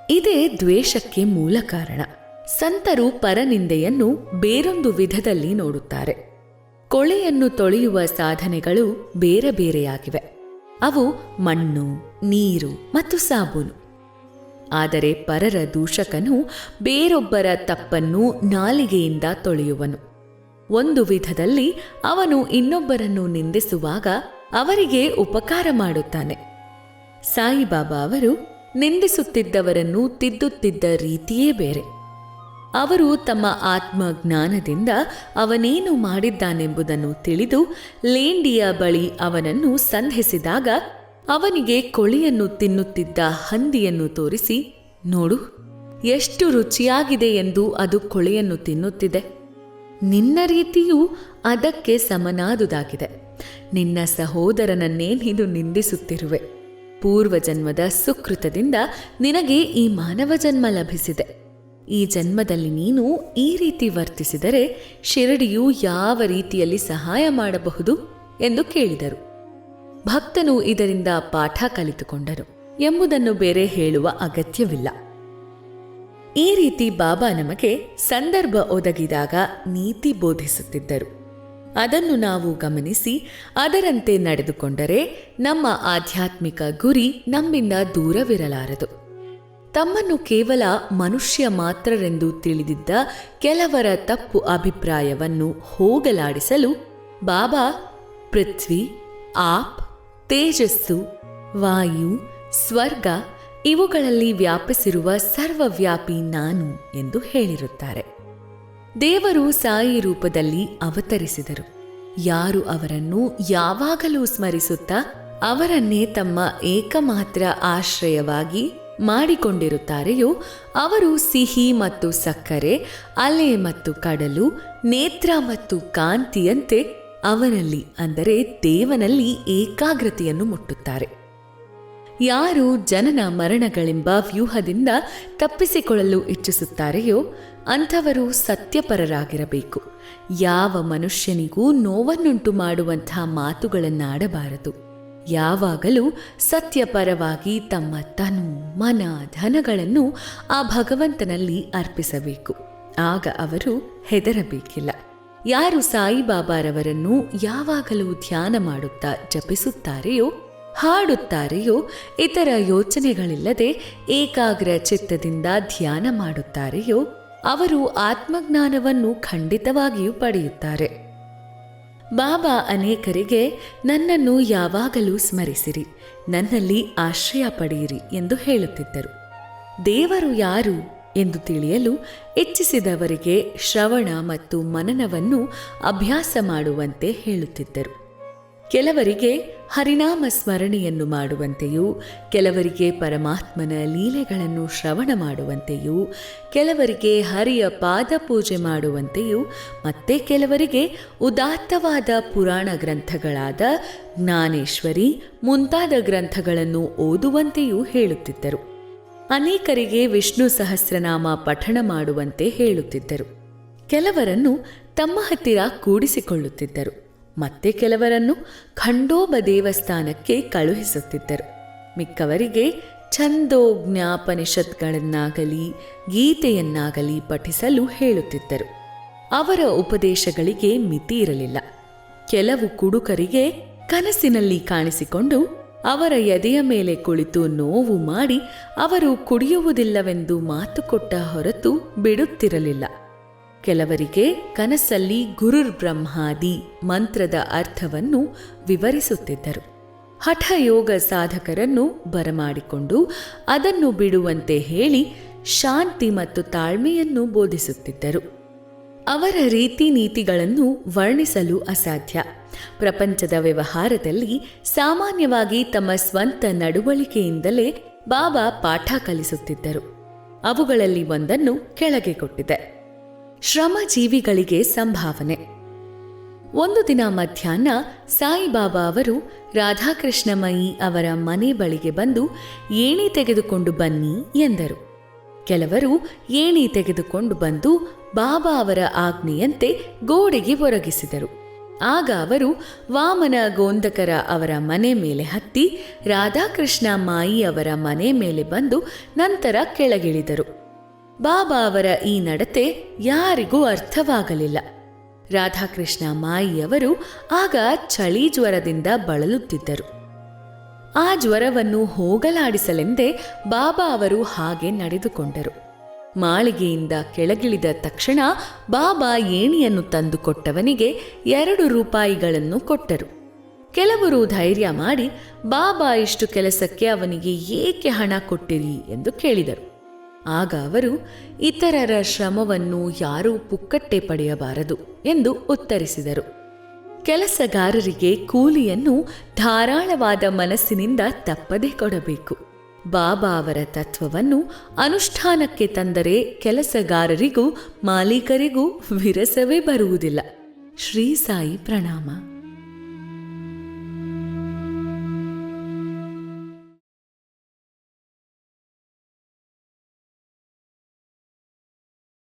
ಇದೇ ದ್ವೇಷಕ್ಕೆ ಮೂಲ ಕಾರಣ. ಸಂತರು ಪರನಿಂದೆಯನ್ನು ಬೇರೊಂದು ವಿಧದಲ್ಲಿ ನೋಡುತ್ತಾರೆ. ಕೊಳೆಯನ್ನು ತೊಳೆಯುವ ಸಾಧನೆಗಳು ಬೇರೆ ಬೇರೆಯಾಗಿವೆ. ಅವು ಮಣ್ಣು, ನೀರು ಮತ್ತು ಸಾಬೂನು. ಆದರೆ ಪರರ ದೂಷಕನು ಬೇರೊಬ್ಬರ ತಪ್ಪನ್ನು ನಾಲಿಗೆಯಿಂದ ತೊಳೆಯುವನು. ಒಂದು ವಿಧದಲ್ಲಿ ಅವನು ಇನ್ನೊಬ್ಬರನ್ನು ನಿಂದಿಸುವಾಗ ಅವರಿಗೆ ಉಪಕಾರ ಮಾಡುತ್ತಾನೆ. ಸಾಯಿಬಾಬಾ ಅವರು ನಿಂದಿಸುತ್ತಿದ್ದವರನ್ನು ತಿದ್ದುತ್ತಿದ್ದ ರೀತಿಯೇ ಬೇರೆ. ಅವರು ತಮ್ಮ ಆತ್ಮಜ್ಞಾನದಿಂದ ಅವನೇನು ಮಾಡಿದ್ದಾನೆಂಬುದನ್ನು ತಿಳಿದು ಲೇಂಡಿಯ ಬಳಿ ಅವನನ್ನು ಸಂಧಿಸಿದಾಗ ಅವನಿಗೆ ಕೊಳೆಯನ್ನು ತಿನ್ನುತ್ತಿದ್ದ ಹಂದಿಯನ್ನು ತೋರಿಸಿ, ನೋಡು ಎಷ್ಟು ರುಚಿಯಾಗಿದೆ ಎಂದು ಅದು ಕೊಳೆಯನ್ನು ತಿನ್ನುತ್ತಿದೆ. ನಿನ್ನ ರೀತಿಯೂ ಅದಕ್ಕೆ ಸಮನಾದುದಾಗಿದೆ. ನಿನ್ನ ಸಹೋದರನನ್ನೇ ನೀನು ನಿಂದಿಸುತ್ತಿರುವೆ. ಪೂರ್ವಜನ್ಮದ ಸುಕೃತದಿಂದ ನಿನಗೆ ಈ ಮಾನವ ಜನ್ಮ ಲಭಿಸಿದೆ. ಈ ಜನ್ಮದಲ್ಲಿ ನೀನು ಈ ರೀತಿ ವರ್ತಿಸಿದರೆ ಶಿರಡಿಯು ಯಾವ ರೀತಿಯಲ್ಲಿ ಸಹಾಯ ಮಾಡಬಹುದು ಎಂದು ಕೇಳಿದರು. ಭಕ್ತನು ಇದರಿಂದ ಪಾಠ ಕಲಿತುಕೊಂಡರು ಎಂಬುದನ್ನು ಬೇರೆ ಹೇಳುವ ಅಗತ್ಯವಿಲ್ಲ. ಈ ರೀತಿ ಬಾಬಾ ನಮಗೆ ಸಂದರ್ಭ ಒದಗಿದಾಗ ನೀತಿ ಬೋಧಿಸುತ್ತಿದ್ದರು. ಅದನ್ನು ನಾವು ಗಮನಿಸಿ ಅದರಂತೆ ನಡೆದುಕೊಂಡರೆ ನಮ್ಮ ಆಧ್ಯಾತ್ಮಿಕ ಗುರಿ ನಮ್ಮಿಂದ ದೂರವಿರಲಾರದು. ತಮ್ಮನ್ನು ಕೇವಲ ಮನುಷ್ಯ ಮಾತ್ರರೆಂದು ತಿಳಿದಿದ್ದ ಕೆಲವರ ತಪ್ಪು ಅಭಿಪ್ರಾಯವನ್ನು ಹೋಗಲಾಡಿಸಲು ಬಾಬಾ ಪೃಥ್ವಿ, ಆಪ್, ತೇಜಸ್ಸು, ವಾಯು, ಸ್ವರ್ಗ ಇವುಗಳಲ್ಲಿ ವ್ಯಾಪಿಸಿರುವ ಸರ್ವವ್ಯಾಪಿ ನಾನು ಎಂದು ಹೇಳಿರುತ್ತಾರೆ. ದೇವರು ಸಾಯಿ ರೂಪದಲ್ಲಿ ಅವತರಿಸಿದರು. ಯಾರು ಅವರನ್ನು ಯಾವಾಗಲೂ ಸ್ಮರಿಸುತ್ತಾ ಅವರನ್ನೇ ತಮ್ಮ ಏಕಮಾತ್ರ ಆಶ್ರಯವಾಗಿ ಮಾಡಿಕೊಂಡಿರುತ್ತಾರೆಯೋ ಅವರು ಸಿಹಿ ಮತ್ತು ಸಕ್ಕರೆ, ಅಲೆ ಮತ್ತು ಕಡಲು, ನೇತ್ರ ಮತ್ತು ಕಾಂತಿಯಂತೆ ಅವನಲ್ಲಿ ಅಂದರೆ ದೇವನಲ್ಲಿ ಏಕಾಗ್ರತೆಯನ್ನು ಮುಟ್ಟುತ್ತಾರೆ. ಯಾರು ಜನನ ಮರಣಗಳೆಂಬ ವ್ಯೂಹದಿಂದ ತಪ್ಪಿಸಿಕೊಳ್ಳಲು ಇಚ್ಛಿಸುತ್ತಾರೆಯೋ ಅಂಥವರು ಸತ್ಯಪರರಾಗಿರಬೇಕು. ಯಾವ ಮನುಷ್ಯನಿಗೂ ನೋವನ್ನುಂಟು ಮಾಡುವಂಥ ಮಾತುಗಳನ್ನಾಡಬಾರದು. ಯಾವಾಗಲೂ ಸತ್ಯಪರವಾಗಿ ತಮ್ಮ ತನು, ಮನ, ಧನಗಳನ್ನು ಆ ಭಗವಂತನಲ್ಲಿ ಅರ್ಪಿಸಬೇಕು. ಆಗ ಅವರು ಹೆದರಬೇಕಿಲ್ಲ. ಯಾರು ಸಾಯಿಬಾಬಾರವರನ್ನು ಯಾವಾಗಲೂ ಧ್ಯಾನ ಮಾಡುತ್ತಾ ಜಪಿಸುತ್ತಾರೆಯೋ, ಹಾಡುತ್ತಾರೆಯೋ, ಇತರ ಯೋಚನೆಗಳಿಲ್ಲದೆ ಏಕಾಗ್ರ ಚಿತ್ತದಿಂದ ಧ್ಯಾನ ಮಾಡುತ್ತಾರೆಯೋ ಅವರು ಆತ್ಮಜ್ಞಾನವನ್ನು ಖಂಡಿತವಾಗಿಯೂ ಪಡೆಯುತ್ತಾರೆ. ಬಾಬಾ ಅನೇಕರಿಗೆ ನನ್ನನ್ನು ಯಾವಾಗಲೂ ಸ್ಮರಿಸಿರಿ, ನನ್ನಲ್ಲಿ ಆಶ್ರಯ ಪಡೆಯಿರಿ ಎಂದು ಹೇಳುತ್ತಿದ್ದರು. ದೇವರು ಯಾರು ಎಂದು ತಿಳಿಯಲು ಇಚ್ಛಿಸಿದವರಿಗೆ ಶ್ರವಣ ಮತ್ತು ಮನನವನ್ನು ಅಭ್ಯಾಸ ಮಾಡುವಂತೆ ಹೇಳುತ್ತಿದ್ದರು. ಕೆಲವರಿಗೆ ಹರಿನಾಮ ಸ್ಮರಣೆಯನ್ನು ಮಾಡುವಂತೆಯೂ, ಕೆಲವರಿಗೆ ಪರಮಾತ್ಮನ ಲೀಲೆಗಳನ್ನು ಶ್ರವಣ ಮಾಡುವಂತೆಯೂ, ಕೆಲವರಿಗೆ ಹರಿಯ ಪಾದಪೂಜೆ ಮಾಡುವಂತೆಯೂ, ಮತ್ತೆ ಕೆಲವರಿಗೆ ಉದಾತ್ತವಾದ ಪುರಾಣ ಗ್ರಂಥಗಳಾದ ಜ್ಞಾನೇಶ್ವರಿ ಮುಂತಾದ ಗ್ರಂಥಗಳನ್ನು ಓದುವಂತೆಯೂ ಹೇಳುತ್ತಿದ್ದರು. ಅನೇಕರಿಗೆ ವಿಷ್ಣು ಸಹಸ್ರನಾಮ ಪಠಣ ಮಾಡುವಂತೆ ಹೇಳುತ್ತಿದ್ದರು. ಕೆಲವರನ್ನು ತಮ್ಮ ಹತ್ತಿರ ಕೂಡಿಸಿಕೊಳ್ಳುತ್ತಿದ್ದರು. ಮತ್ತೆ ಕೆಲವರನ್ನು ಖಂಡೋಬ ದೇವಸ್ಥಾನಕ್ಕೆ ಕಳುಹಿಸುತ್ತಿದ್ದರು. ಮಿಕ್ಕವರಿಗೆ ಛಂದೋಜ್ಞಾಪನಿಷತ್ಗಳನ್ನಾಗಲಿ ಗೀತೆಯನ್ನಾಗಲಿ ಪಠಿಸಲು ಹೇಳುತ್ತಿದ್ದರು. ಅವರ ಉಪದೇಶಗಳಿಗೆ ಮಿತಿ ಇರಲಿಲ್ಲ. ಕೆಲವು ಕುಡುಕರಿಗೆ ಕನಸಿನಲ್ಲಿ ಕಾಣಿಸಿಕೊಂಡು ಅವರ ಎದೆಯ ಮೇಲೆ ಕುಳಿತು ನೋವು ಮಾಡಿ ಅವರು ಕುಡಿಯುವುದಿಲ್ಲವೆಂದು ಮಾತು ಕೊಟ್ಟ ಹೊರತು ಬಿಡುತ್ತಿರಲಿಲ್ಲ. ಕೆಲವರಿಗೆ ಕನಸಲ್ಲಿ ಗುರುರ್ ಬ್ರಹ್ಮಾದಿ ಮಂತ್ರದ ಅರ್ಥವನ್ನು ವಿವರಿಸುತ್ತಿದ್ದರು. ಹಠಯೋಗ ಸಾಧಕರನ್ನು ಬರಮಾಡಿಕೊಂಡು ಅದನ್ನು ಬಿಡುವಂತೆ ಹೇಳಿ ಶಾಂತಿ ಮತ್ತು ತಾಳ್ಮೆಯನ್ನು ಬೋಧಿಸುತ್ತಿದ್ದರು. ಅವರ ರೀತಿ ನೀತಿಗಳನ್ನು ವರ್ಣಿಸಲು ಅಸಾಧ್ಯ. ಪ್ರಪಂಚದ ವ್ಯವಹಾರದಲ್ಲಿ ಸಾಮಾನ್ಯವಾಗಿ ತಮ್ಮ ಸ್ವಂತ ನಡವಳಿಕೆಯಿಂದಲೇ ಬಾಬಾ ಪಾಠ ಕಲಿಸುತ್ತಿದ್ದರು. ಅವುಗಳಲ್ಲಿ ಒಂದನ್ನು ಕೆಳಗೆ ಕೊಟ್ಟಿದೆ. ಶ್ರಮಜೀವಿಗಳಿಗೆ ಸಂಭಾವನೆ. ಒಂದು ದಿನ ಮಧ್ಯಾಹ್ನ ಸಾಯಿಬಾಬಾ ಅವರು ರಾಧಾಕೃಷ್ಣಮಯಿ ಅವರ ಮನೆ ಬಳಿಗೆ ಬಂದು ಏಣಿ ತೆಗೆದುಕೊಂಡು ಬನ್ನಿ ಎಂದರು. ಕೆಲವರು ಏಣಿ ತೆಗೆದುಕೊಂಡು ಬಂದು ಬಾಬಾ ಅವರ ಆಜ್ಞೆಯಂತೆ ಗೋಡೆಗೆ ಒರಗಿಸಿದರು. ಆಗ ಅವರು ವಾಮನ ಗೋಂದಕರ ಅವರ ಮನೆ ಮೇಲೆ ಹತ್ತಿ ರಾಧಾಕೃಷ್ಣ ಮಾಯಿ ಅವರ ಮನೆ ಮೇಲೆ ಬಂದು ನಂತರ ಕೆಳಗಿಳಿದರು. ಬಾಬಾ ಅವರ ಈ ನಡತೆ ಯಾರಿಗೂ ಅರ್ಥವಾಗಲಿಲ್ಲ. ರಾಧಾಕೃಷ್ಣ ಮಾಯಿಯವರು ಆಗ ಚಳಿ ಜ್ವರದಿಂದ ಬಳಲುತ್ತಿದ್ದರು. ಆ ಜ್ವರವನ್ನು ಹೋಗಲಾಡಿಸಲೆಂದೇ ಬಾಬಾ ಅವರು ಹಾಗೆ ನಡೆದುಕೊಂಡರು. ಮಾಳಿಗೆಯಿಂದ ಕೆಳಗಿಳಿದ ತಕ್ಷಣ ಬಾಬಾ ಏಣಿಯನ್ನು ತಂದುಕೊಟ್ಟವನಿಗೆ 2 ರೂಪಾಯಿಗಳನ್ನು ಕೊಟ್ಟರು. ಕೆಲವರು ಧೈರ್ಯ ಮಾಡಿ ಬಾಬಾ ಇಷ್ಟು ಕೆಲಸಕ್ಕೆ ಅವನಿಗೆ ಏಕೆ ಹಣ ಕೊಟ್ಟಿರಿ ಎಂದು ಕೇಳಿದರು. ಆಗ ಅವರು, ಇತರರ ಶ್ರಮವನ್ನು ಯಾರೂ ಪುಕ್ಕಟ್ಟೆ ಪಡೆಯಬಾರದು ಎಂದು ಉತ್ತರಿಸಿದರು. ಕೆಲಸಗಾರರಿಗೆ ಕೂಲಿಯನ್ನು ಧಾರಾಳವಾದ ಮನಸ್ಸಿನಿಂದ ತಪ್ಪದೆ ಕೊಡಬೇಕು. ಬಾಬಾ ಅವರ ತತ್ವವನ್ನು ಅನುಷ್ಠಾನಕ್ಕೆ ತಂದರೆ ಕೆಲಸಗಾರರಿಗೂ ಮಾಲೀಕರಿಗೂ ವಿರಸವೇ ಬರುವುದಿಲ್ಲ. ಶ್ರೀ ಸಾಯಿ ಪ್ರಣಾಮ.